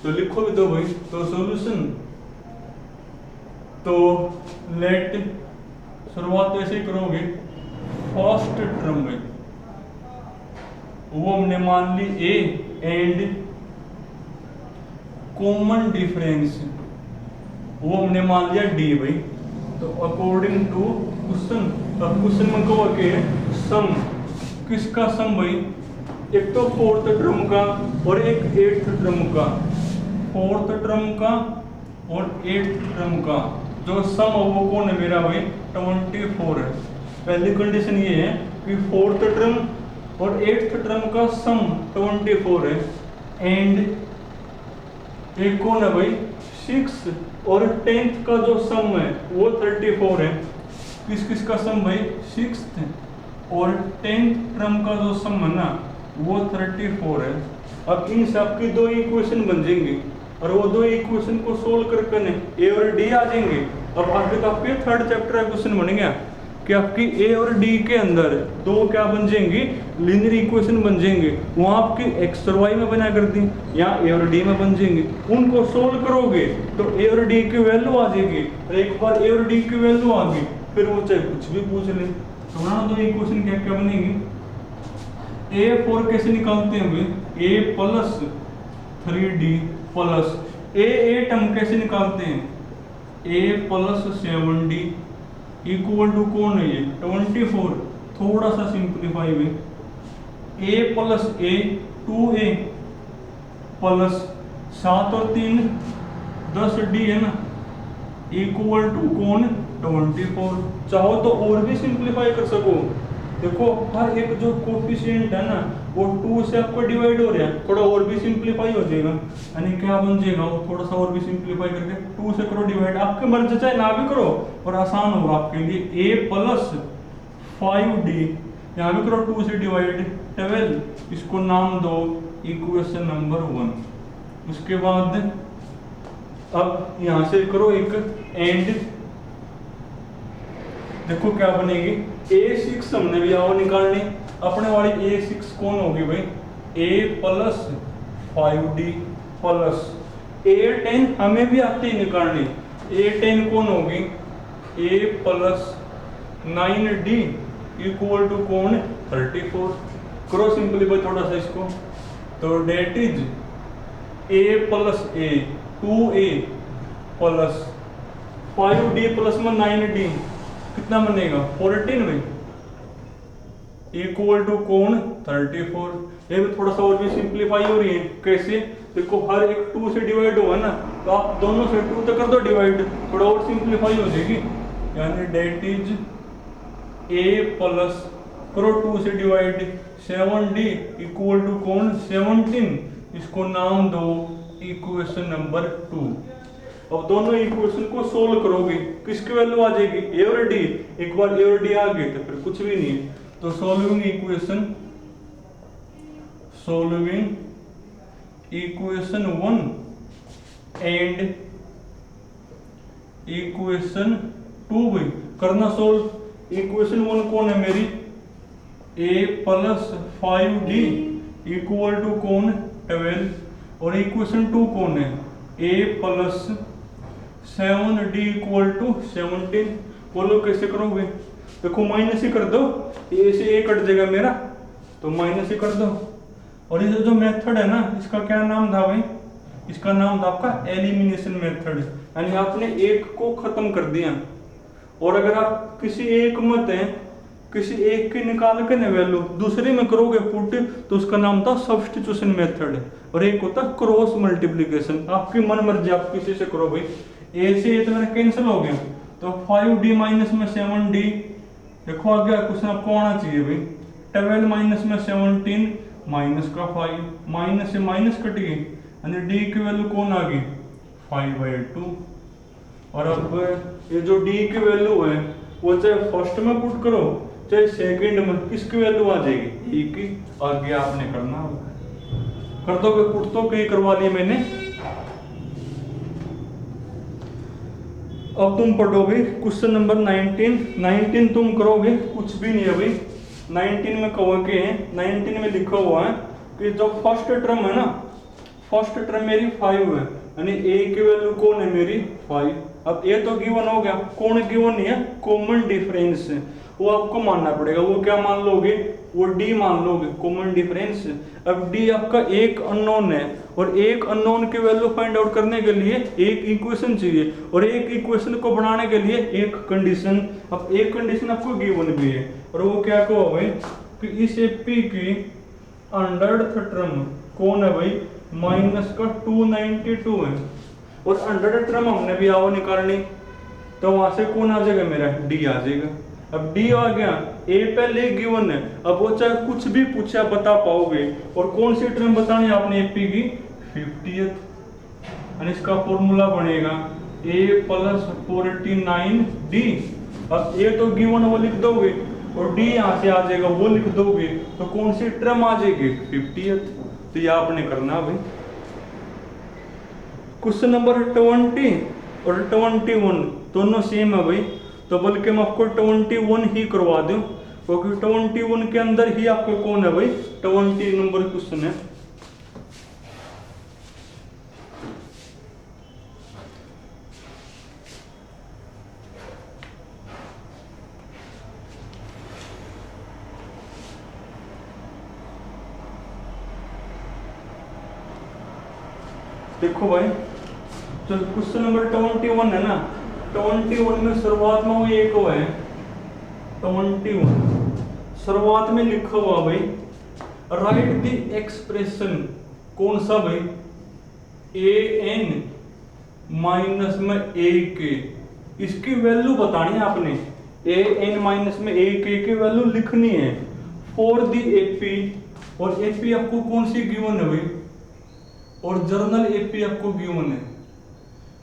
Speaker 1: तो लिखो भी दो भाई, तो सॉल्यूशन, तो लेट, शुरुआत ऐसे ही करोगे, फर्स्ट टर्म में वो हमने मान ली ए एंड कॉमन डिफरेंस वो हमने मान लिया डी भाई। तो अकॉर्डिंग टू क्वेश्चन, अब क्वेश्चन में कहो कि सम, किसका सम भाई, एक तो फोर्थ टर्म का और एक एट्थ टर्म का, फोर्थ टर्म का और एट्थ टर्म का जो सम है वो कौन है मेरा भाई, 24 है। पहली कंडीशन ये है कि फोर्थ टर्म और एट्थ टर्म का सम 24 है, एंड एक कौन है भाई, 6 और 10th का जो सम है वो 34 है। किस किस का सम भाई, 6th और 10th टर्म का जो सम है ना वो 34 है। अब इन सब की दो इक्वेशन बन जाएंगी, और वो दो इक्वेशन को सोल्व करके ए और डी आ जाएंगे। अब आगे तो आपके थर्ड चैप्टर का क्वेश्चन बन गया कि आपकी ए और डी के अंदर दो क्या बन जाएंगी, लीनियर इक्वेशन बन जाएंगे। वहां आपकी एक्स और वाई में बना कर दी, यहाँ ए और डी में बन जाएंगे। उनको सोल्व करोगे तो ए और डी की वैल्यू आ जाएगी, और एक बार ए और डी की वैल्यू आ गई फिर वो चाहे कुछ भी पूछ ले। तो ना दो इक्वेशन क्या क्या बनेगी, A4 कैसे निकालते हैं भाई, a plus 3d plus a term कैसे निकालते हैं, a plus 7d equal to कौन है ये 24। थोड़ा सा सिंप्लीफाई हुई, a plus a 2a plus 7 और 3 10d है ना, इक्वल टू कौन 24। चाहो तो और भी सिंप्लीफाई कर सको। देखो हर एक जो कोफिशिएंट है ना वो 2 से आपको डिवाइड हो रहा है, थोड़ा और भी सिंप्लीफाई हो जाएगा, यानी क्या बन जाएगा वो थोड़ा सा और भी सिंप्लीफाई करके 2 से करो डिवाइड, आपके मर्जी चाहे ना भी करो और आसान होगा आपके लिए। a प्लस 5d यहाँ भी करो 2 से डिवाइड 12, इसको नाम दो इक्वेशन नंबर 1। उसके बाद अब यहाँ से करो एक एंड, देखो क्या बनेगी, a6 हमने भी आओ निकालनी, अपने वाली a6 कौन होगी भाई, a plus 5d plus a10 हमें भी आती है निकालनी, a10 कौन होगी, a plus 9d equal to कौन 34। करो सिंपलीफाई थोड़ा सा इसको, तो that is a plus a 2a plus 5d plus में 9d कितना बनेगा 14 में इक्वल टू कौन 34। ये भी थोड़ा सा और भी सिंप्लीफाई हो रही है, कैसे, देखो हर एक 2 से डिवाइड होगा ना तो आप दोनों से 2 तक कर दो डिवाइड, थोड़ा और सिंप्लीफाई हो जाएगी। यानी डेट इज a प्लस करो 2 से डिवाइड 7d इक्वल टू कौन 17, इसको नाम दो इक्वेशन नंबर 2। अब दोनों इक्वेशन को सोल्व करोगे किसकी वैल्यू आ जाएगी, ए और डी। एक बार ए और डी आ गए तो फिर कुछ भी नहीं है। तो सोल्विंग इक्वेशन 1 एंड इक्वेशन 2 भी करना सोल्व। इक्वेशन 1 कौन है मेरी, a plus 5d equal to कौन 12, और इक्वेशन 2 कौन है, a plus 7d equal to 17। बोलो कैसे करोगे, देखो माइनस ही कर दो, a से a कट जाएगा मेरा, तो माइनस ही कर दो। और ये जो मेथड है ना, इसका क्या नाम था भाई? इसका नाम था आपका एलिमिनेशन मेथड, यानी आपने एक को खत्म कर दिया। और अगर आप किसी एक मत है, किसी एक की निकाल के ना वैल्यू दूसरे में करोगे पुट, तो उसका नाम था सब्स्टिट्यूशन मेथड। और एक होता क्रॉस मल्टीप्लिकेशन। आपकी मन मर्जी, आप किसी से करो भाई। ए से ए तो मेरा कैंसिल हो गया, तो 5d माइनस में 7d। देखो आ गया क्वेश्चन, आपको आना चाहिए भाई। 12 माइनस में 17 माइनस का 5, माइनस से माइनस कट गई, यानी d की वैल्यू कौन आ गई? 5/2। और अब ये जो d की वैल्यू है वो चाहे फर्स्ट में पुट करो चाहे सेकंड में, किसकी वैल्यू आ जाएगी? e की। आगे आपने करना कर दोगे पुट, तो कहीं करवा लिया मैंने। अब तुम पढ़ोगे क्वेश्चन नंबर 19 तुम करोगे कुछ भी नहीं है भाई। 19 में कहोगे, 19 में लिखा हुआ है कि जो फर्स्ट टर्म है ना, फर्स्ट टर्म मेरी 5 है, यानी a की वैल्यू कौन है मेरी? 5। अब a तो गिवन हो गया, कौन गिवन नहीं है? कॉमन डिफरेंस, वो आपको मानना पड़ेगा। वो क्या मान लोगे? वो d मान लोगे, कॉमन डिफरेंस। अब d आपका एक अननोन है, और एक अननोन की वैल्यू फाइंड आउट करने के लिए एक इक्वेशन चाहिए, और एक इक्वेशन को बनाने के लिए एक कंडीशन। अब एक कंडीशन आपको गिवन भी है, और वो क्या कहो भाई कि इस p की अंडर्ड टर्म कौन है भाई? माइनस का 292 है। और अंडर टर्म हमने भी आओ निकालनी, तो वहां से कौन आ जाएगा मेरा? डी आ जाएगा। अब डी आ गया, ए पहले गिवन है, अब वो चाहे कुछ भी पूछा बता पाओगे। और कौन सी टर्म बतानी है आपने? एपी की 50th। इसका फॉर्मूला बनेगा a प्लस 49d। अब ए तो गिवन वो लिख दोगे, और डी यहाँ से आ जाएगा वो लिख दोगे, तो कौन सी टर्म आ जाएगी? 50th। तो ये आपने करना भाई। क्वेश्चन नंबर 20 और 21 दोनों सेम है भाई, तो बल्कि मैं आपको 21 ही करवा दूं, क्योंकि 21 के अंदर ही आपको कौन है भाई? 20 नंबर क्वेश्चन है। देखो भाई, जो क्वेश्चन नंबर 21 है ना, 21 में शुरुआत में वो एक वो है 21, शुरुआत में लिखा हुआ भाई राइट द एक्सप्रेशन। कौन सा भाई? an माइनस में a के, इसकी वैल्यू बतानी है आपने। an माइनस में a के की वैल्यू लिखनी है फॉर द एपी। और एपी आपको कौन सी गिवन है भाई? और जर्नल एपी आपको गिवन है।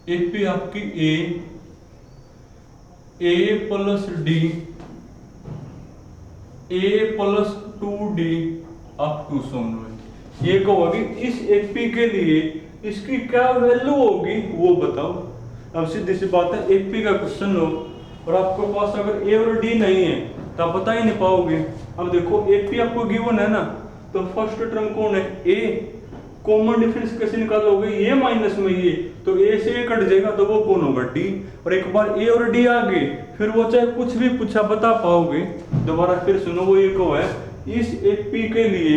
Speaker 1: एपी आपकी a plus d, a plus 2d up to so on. ये कहोगे इस एपी के लिए इसकी क्या वैल्यू होगी वो बताओ। अब सीधी सी बात है, एपी का क्वेश्चन हो और आपके पास अगर ए और डी नहीं है तो आप बता ही नहीं पाओगे। अब देखो एपी आपको गिवन है ना, तो फर्स्ट टर्म कौन है? ए। कॉमन डिफरेंस कैसे निकालोगे? ये माइनस में ये, तो ए से ए कट जाएगा, तो वो कौन होगा? डी। और एक बार ए और डी आ गए, फिर वो चाहे कुछ भी पूछा बता पाओगे। दोबारा फिर सुनो, वो एक है इस एपी के लिए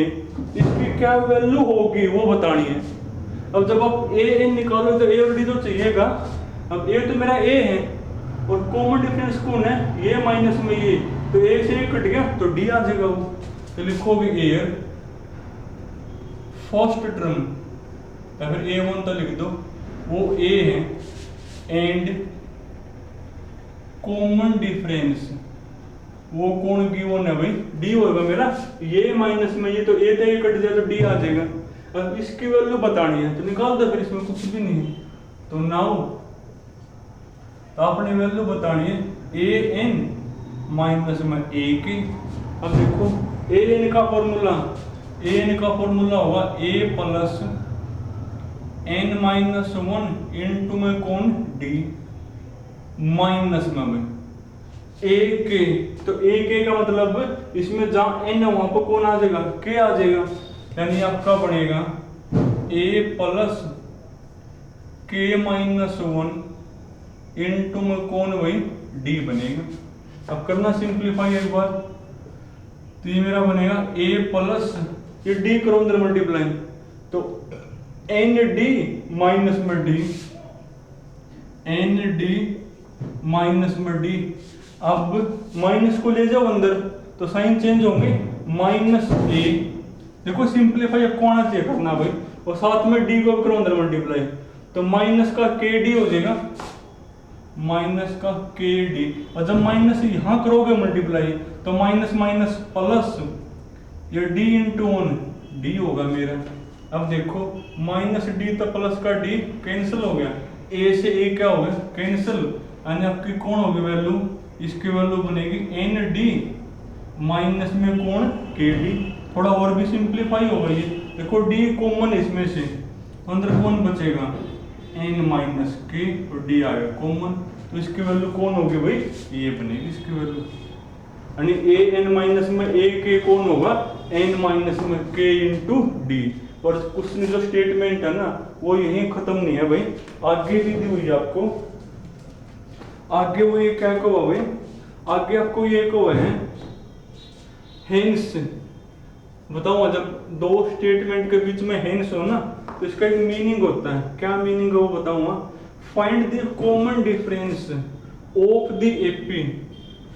Speaker 1: इसकी क्या वैल्यू होगी वो बतानी है। अब जब आप ए एन निकालो तो ए और डी तो चाहिएगा। अब ए तो मेरा ए है, और कॉमन डिफरेंस कौन है? ये माइनस में ये, तो ए से ए कट गया तो डी आ जाएगा वो। तो लिखोगे एयर फर्स्ट टर्म, या फिर a1 तो लिख दो, वो a है, एंड कॉमन डिफरेंस वो कौन गिवन है भाई? d होगा मेरा। ये माइनस में ये, तो a तो ये कट जाए तो d आ जाएगा। अब इसकी वैल्यू बतानी है तो निकाल दो, फिर इसमें कुछ भी नहीं है। तो नाउ आपने वैल्यू बतानी है an माइनस में a की। अब देखो an का फॉर्मूला, an का फॉर्मूला होगा a plus n minus 1 into में कौन? d माइनस में a के। तो a के का मतलब इसमें जहां n है वहां पर कौन आ जाएगा? k आ जाएगा, यानी आपका बनेगा a plus k minus 1 into में कौन भाई? d बनेगा। अब करना सिंप्लीफाई एक बार, तो ये मेरा बनेगा a प्लस ये d करो अंदर मल्टीप्लाई, तो एन डी माइनस में डी, एन डी माइनस में डी। अब माइनस को ले जाओ अंदर तो साइन चेंज होंगे, माइनस ए। देखो सिंप्लीफाई आपको आना चाहिए करना भाई, और साथ में डी को करो अंदर मल्टीप्लाई, तो माइनस का के डी हो जाएगा, माइनस का के डी। और जब माइनस यहां करोगे मल्टीप्लाई तो माइनस माइनस प्लस, ये डी इंटू वन डी होगा मेरा। अब देखो माइनस डी तो प्लस का डी कैंसिल हो गया, ए से ए क्या हो गया कैंसिल, यानी आपकी कौन होगी वैल्यू, इसकी वैल्यू बनेगी एन डी माइनस में कौन के डी। थोड़ा और भी सिंप्लीफाई होगा ये, देखो डी कॉमन इसमें से, अंदर कौन बचेगा एन माइनस के, और डी आएगा कॉमन, तो इसकी वैल्यू कौन होगी भाई, ये बनेगी इसकी वैल्यू, यानी ए एन माइनस में ए के कौन होगा एन माइनस में के इंटू डी। और क्वेश्चन जो स्टेटमेंट है ना वो यही खत्म नहीं है भाई, आगे भी दी हुई है आपको, आगे वो ये क्या कहो भाई, आगे आपको ये कहो है हेंस। बताओ जब दो स्टेटमेंट के बीच में हेंस हो ना तो इसका एक मीनिंग होता है, क्या मीनिंग है वो बताऊंगा। Find the common difference of the AP,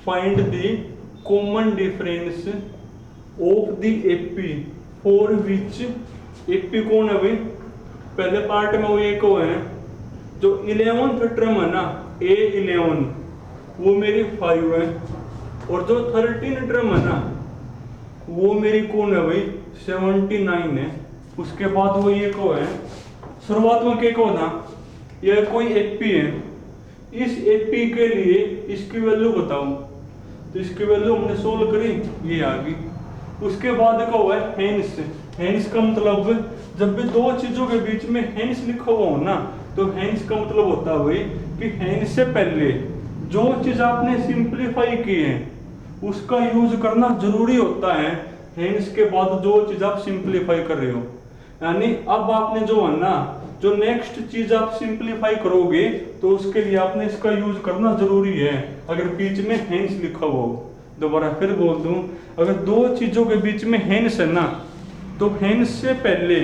Speaker 1: find the common difference of the AP for which, AP कौन है भाई, पहले पार्ट में वो एक है जो 11th टर्म है ना A11 वो मेरी 5 है, और जो 13 टर्म है ना वो मेरी कौन है भाई 79 है। उसके बाद वो ये को है, शुरुआत में क्या को था, यह कोई एपी है, इस एपी के लिए इसकी वैल्यू बताओ, तो इसकी वैल्यू हमने सोल्व करी ये आ गई। उसके बाद का हुआ है हेंस, हेंस का मतलब जब भी दो चीजों के बीच में हेंस लिखा हुआ हो ना तो हेंस का मतलब होता है भाई कि हेंस से पहले जो चीज आपने सिंप्लीफाई की है उसका यूज करना जरूरी होता है, हेंस के बाद जो चीज आप सिंप्लीफाई कर रहे हो। यानी अब आपने जो है ना जो नेक्स्ट चीज आप सिंप्लीफाई करोगे तो उसके लिए आपने इसका यूज करना जरूरी है, अगर बीच में हेंस लिखा हुआ हो। दोबारा फिर बोल दूं, अगर दो चीजों के बीच में हेंस है ना तो हेंस से पहले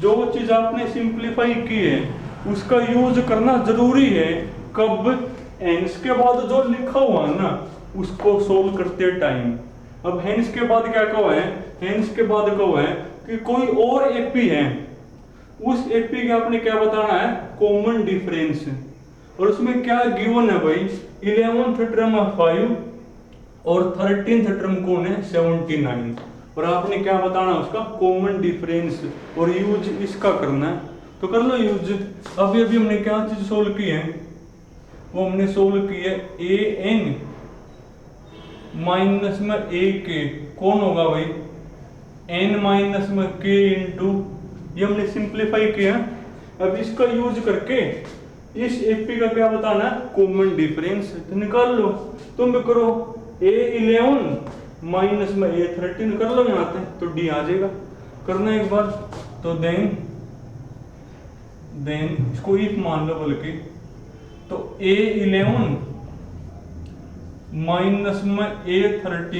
Speaker 1: जो चीज आपने सिंप्लीफाई की है उसका यूज करना जरूरी है, कब, हेंस के बाद जो लिखा हुआ है ना उसको सोल्व करते टाइम। अब हेंस के बाद क्या कहा है, हेंस के बाद कहा है कि कोई और एपी है, उस एपी का आपने क्या बताना है कॉमन डिफरेंस, और उसमें क्या गिवन है भाई 11th टर्म 5 और 13th टर्म कौन है 79, और आपने क्या बताना है उसका कॉमन डिफरेंस, और यूज इसका करना है तो कर लो यूज। अभी अभी हमने क्या चीज सोल्व की है, वो हमने सोल्व की है ए एन माइनस में ए के, कौन होगा भाई एन माइनस में के इंटू, ये हमने सिंप्लीफाई किया। अब इसका यूज करके इस एपी का क्या बताना है कॉमन डिफरेंस, तो निकाल लो, तुम भी करो A11 माइनस में A13 कर लो यहाँ पे तो D आ जाएगा, करना एक बार तो देन इसको इफ मान लो बल्कि, तो A11 माइनस में A13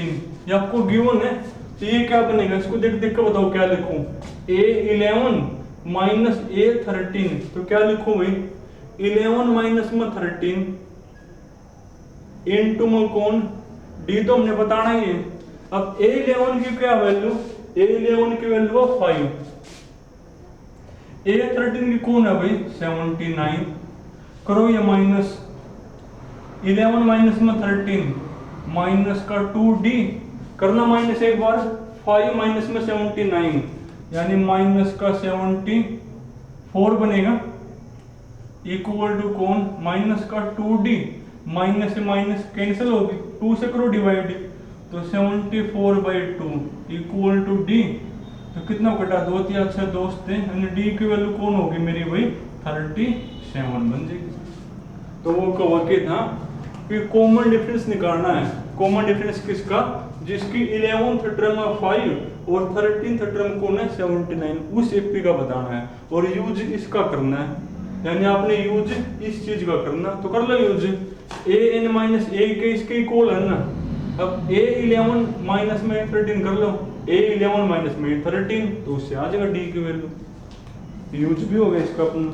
Speaker 1: ये आपको गिवन है, तो ये क्या बनेगा, इसको देख देख कर बताओ क्या लिखूं, A11 माइनस A13 तो क्या लिखूं भाई 11 माइनस में 13 इनटू में कौन D तो हमने बताना ही है। अब A11 की क्या वैल्यू, A11 की वैल्यू 5, A13 की कौन है भाई 79, करो ये माइनस 11 माइनस में 13 माइनस का 2D करना माइनस एक बार, 5 माइनस में 79 यानी माइनस का 74 बनेगा, इक्वल टू कौन माइनस का 2D, माइनस से माइनस कैंसिल होगी, 2 से करो डिवाइड, तो 74/2 इक्वल टू D, तो कितना कटा 2 3 6 दोस्त थे, यानी D की वैल्यू कौन होगी मेरी भाई 37 बन जाएगी। तो वो कहा कि था कि कॉमन डिफरेंस निकालना है, कॉमन डिफरेंस किसका, जिसकी 11th टर्म 5 और 13th टर्म कौन है 79, उस एपी का बताना है, और यूज इसका करना है, यानी आपने यूज इस चीज का करना, तो कर लो यूज। ए एन माइनस ए के इसके इक्वल है ना, अब A11 माइनस में 13 कर लो, A11 माइनस में 13, तो उससे आ जाएगा D की वैल्यू, यूज भी हो गया इसका अपना।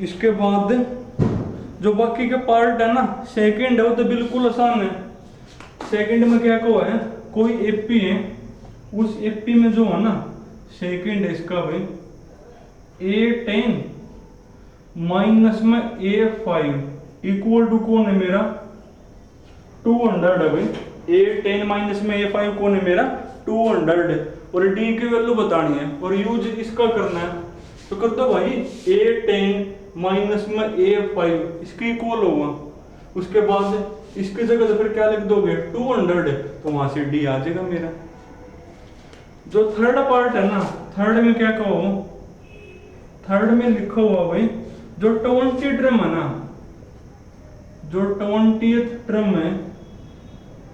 Speaker 1: इसके बाद जो बाकी के पार्ट है ना, सेकंड है वो तो बिल्कुल आसान है। सेकंड में क्या को है, कोई एपी है, उस एपी में जो है ना सेकंड है इसका भाई A10 माइनस में A5 इक्वल टू कौन है मेरा 200 है भाई। A10 माइनस में A5 कौन है मेरा 200 है, और D की वैल्यू बतानी है और यूज इसका करना है। तो कर दो भाई A10 माइनस में A5 इसकी इक्वल होगा, उसके बाद इसकी जगह तो फिर क्या लिख दोगे 200 है, तो वहां से D आ जाएगा मेरा। जो थर्ड पार्ट है ना, थर्ड में क्या कहो, थर्ड में लिखा हुआ भाई जो 20 टर्म है ना, जो 20th टर्म है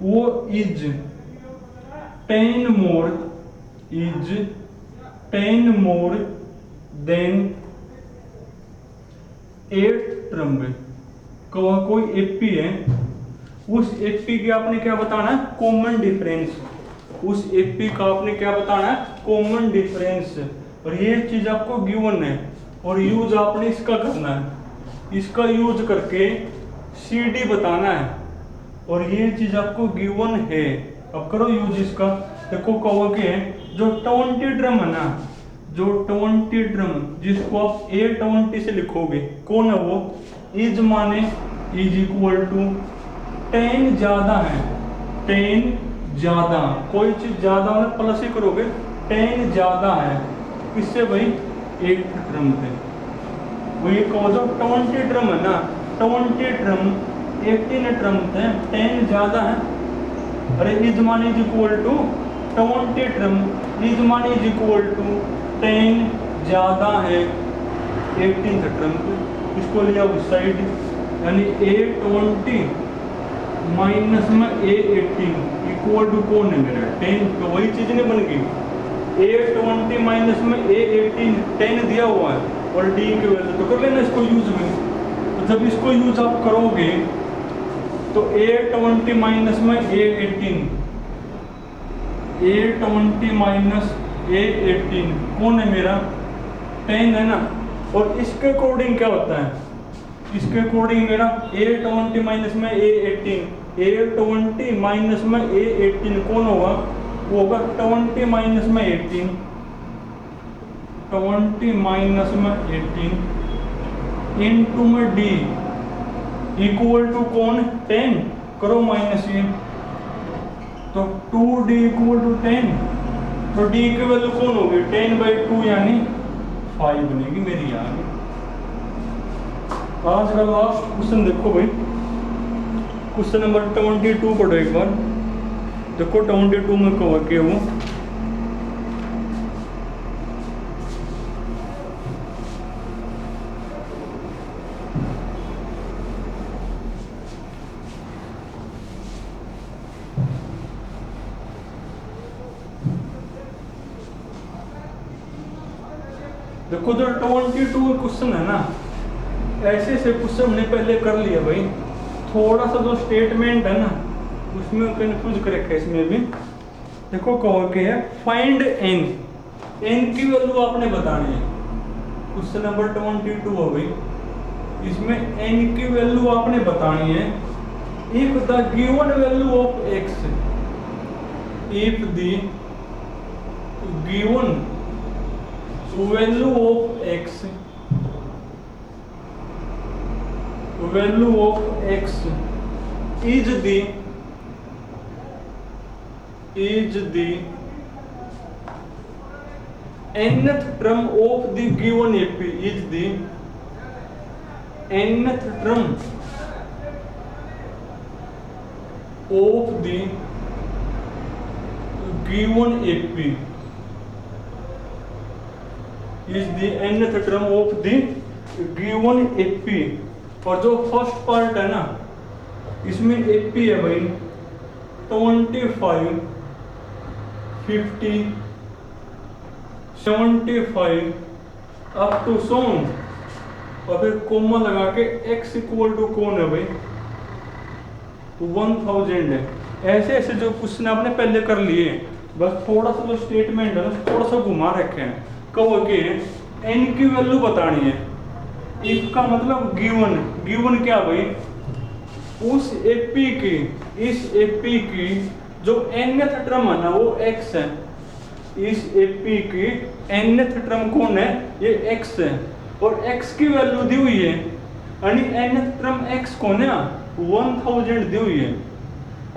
Speaker 1: वो is 10 more than 8th term में। कोई एपी है, उस एपी के आपने क्या बताना है कॉमन डिफरेंस, उस एपी का आपने क्या बताना है कॉमन डिफरेंस, और ये चीज आपको गिवन है और यूज आपने इसका करना है, इसका यूज करके CD बताना है, और ये चीज आपको गिवन है। अब करो यूज इसका, देखो कहोगे जो 20 ड्रम है ना, जो 20 ड्रम जिसको आप A20 से लिखोगे कौन है वो, इज माने इज इक्वल टू 10 ज्यादा है, 10 ज्यादा, कोई चीज ज्यादा होना प्लस ही करोगे, 10 ज्यादा है किससे भाई 8 ड्रम थे। वही कहो जो 20 ड्रम है ना, 20 ड्रम 18 ड्रम थे, 10 ज्यादा है, अरे इज मान इज इक्वल टू 20 ड्रम, इज मान इज इक्वल टू 10 ज्यादा है 18 ड्रम पे, इसको लिया उस साइड, यानी A20 माइनस में A18 इक्वल टू कौन है मेरा 10, तो वही चीज नहीं बन गई, A20 माइनस में A18 10 दिया हुआ है और D की वैल्यू, तो कर लेना इसको यूज में। तो जब इसको यूज आप करोगे तो A20 माइनस में A18, A20 माइनस A18 कौन है मेरा 10 है ना, और इसके अकॉर्डिंग क्या होता है, इसके अकॉर्डिंग मेरा A20 माइनस में A18, A20 माइनस में A18 कौन होगा, वो होगा 20 माइनस में 18, 20 माइनस में 18 इनटू में D इक्वल टू कौन 10, करो माइनस ये, तो 2D इक्वल टू 10, तो D की वैल्यू कौन होगी 10/2 यानी 5 बनेगी मेरी यहाँ। आज का लास्ट क्वेश्चन देखो भाई, क्वेश्चन नंबर 22 पढ़ो एक बार, देखो 22 में कहो कि वो देखो जो 22 क्वेश्चन है ना, ऐसे से क्वेश्चन हमने पहले कर लिया भाई, थोड़ा सा जो स्टेटमेंट है ना उसमें कंफ्यूज कर रखा है इसमें भी। देखो कहो के है फाइंड n, n की वैल्यू आपने बतानी है, क्वेश्चन नंबर 22 हो गई, इसमें n की वैल्यू आपने बतानी है। If the given value of x, if the given value of x, value of x is the nth term of the given AP, is the nth term of the given AP, is the nth term of the given AP। और जो first part है ना इसमें AP है भाई 25, 50, 75 up to सोन, और फिर coma लगा के x इक्वल टू कौन है भाई 1000 है। ऐसे ऐसे जो क्वेश्चन आपने पहले कर लिए, बस थोड़ा सा जो स्टेटमेंट है ना थोड़ा सा घुमा रखे हैं। कहो कि एन की वैल्यू बतानी है। इफ का मतलब गिवन, गिवन क्या भाई, उस एपी की, इस एपी की जो nth टर्म है ना वो x है। इस एपी की nth टर्म कौन है, ये x है, और x की वैल्यू दी हुई है, यानी nth टर्म x कौन है, 1000 दी हुई है।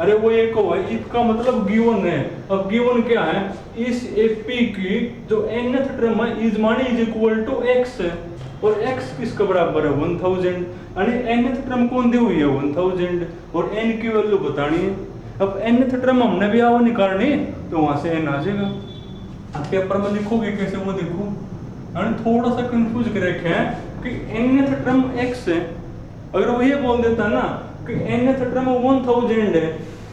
Speaker 1: अरे वो एक है, इफ का मतलब गिवन है। अब गिवन क्या है, इस एपी की जो nth टर्म है इज मानी इज इक्वल टू x है, और x किसके बराबर है, 1000, यानी nth टर्म कौन दी हुई है, 1000, और n की वैल्यू बतानी है। अब nth टर्म हमने भी आओ निकालनी, तो वहां से n आ जाएगा। पेपर में लिखोगे कैसे वो देखो, यानी थोड़ा सा कंफ्यूज कर रखे हैं कि nth टर्म x है। अगर वो ये बोल देता ना कि nth टर्म 1000 है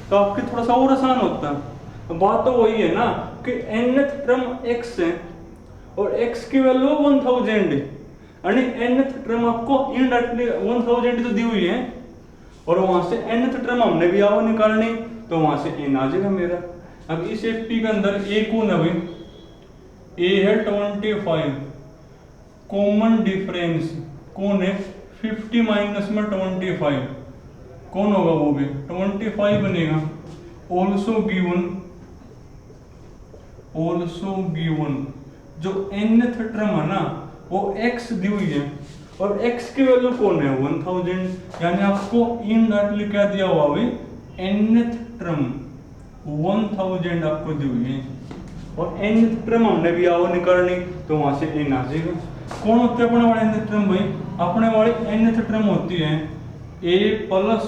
Speaker 1: तो आपकी थोड़ा सा और आसान होता। बात तो वही है ना कि nth टर्म x है और x की वैल्यू 1000 है, यानी nth टर्म आपको इनडायरेक्टली 1000 तो दी हुई है, और वहां से nth टर्म हमने भी आओ निकालनी, तो वहां से n आ जाएगा मेरा। अब इस एपी के अंदर a कौन है भाई, a है 25, कॉमन डिफरेंस कौन है 50 माइनस में 25 कौन होगा, वो भी 25 बनेगा। ऑल्सो गिवन जो nth टर्म है ना वो x दी हुई है, और x की वैल्यू कौन है 1000, यानी आपको इनडायरेक्टली क्या दिया हुआ भाई, nth टर्म 1000 आपको दी हुई है, और nth टर्म हमने भी आओ निकालनी, तो वहां से n आ जाएगा। कौन होते हैं अपने वाले nth टर्म भाई, अपने वाली nth टर्म होती है a plus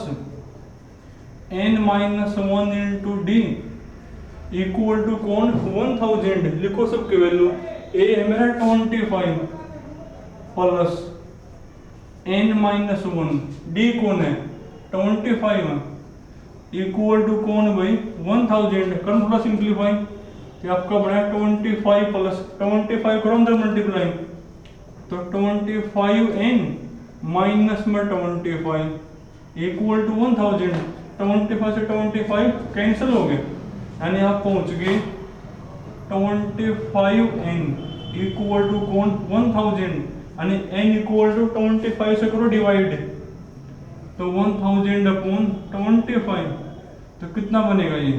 Speaker 1: n minus 1 into D equal to कौन 1000। लिखो सबकी वैल्यू, a है मेरा 25 प्लस n माइनस 1, डी कौन है 25 इक्वल टू कौन भाई 1000। कर थोड़ा सिंप्लीफाई, ये आपका बना 25 प्लस 25 करो अंदर मल्टीप्लाई, तो 25n माइनस में 25 इक्वल टू 1000। 25 से 25 कैंसिल हो गए, यानी आप पहुंच गए 25n इक्वल टू कौन 1000, यानी n इक्वल टू 25 से करो डिवाइड, तो 1000 अपॉन 25, तो कितना बनेगा ये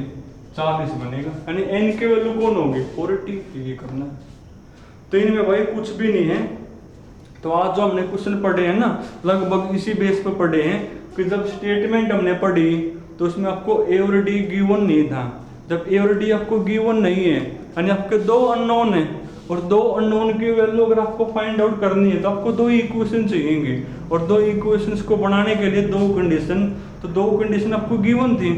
Speaker 1: 40 बनेगा, यानी n की वैल्यू कौन होगी 40। ये करना, तो इनमें भाई कुछ भी नहीं है। तो आज जो हमने क्वेश्चन पढ़े हैं ना लगभग इसी बेस पे पढ़े हैं कि जब स्टेटमेंट हमने पढ़ी तो उसमें आपको ए और डी गिवन नहीं था। जब ए और डी आपको गिवन नहीं है, यानी आपके दो अननोन है, और दो अननोन की वैल्यू अगर आपको फाइंड आउट करनी है तो आपको दो इक्वेशन चाहिएंगे, और दो इक्वेशंस को बनाने के लिए दो कंडीशन, तो दो कंडीशन आपको गिवन थी,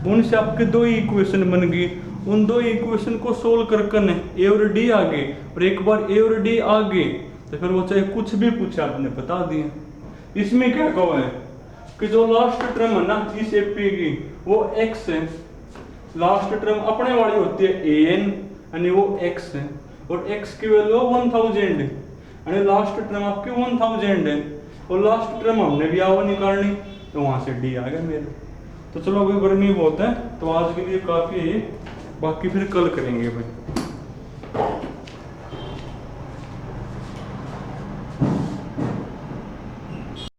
Speaker 1: उनसे आपके दो इक्वेशन बन गई। उन दो इक्वेशन को सोल्व करके ए और डी आ गए, और एक बार ए और डी आ गए तो फिर वो चाहे कुछ भी पूछे आपने बता दिया। इसमें क्या कहा है कि जो लास्ट टर्म है ना इस एपी की वो x है, लास्ट टर्म अपने वाली होती है an, यानी वो x है, और x की वैल्यू 1000 है, यानी लास्ट टर्म आपकी 1000 है, और लास्ट टर्म हमने भी आवा निकालनी, तो वहां से d आ गया मेरा। तो चलो अभी गर्मी बहुत है तो आज के लिए काफी है, बाकी फिर कल करेंगे भाई।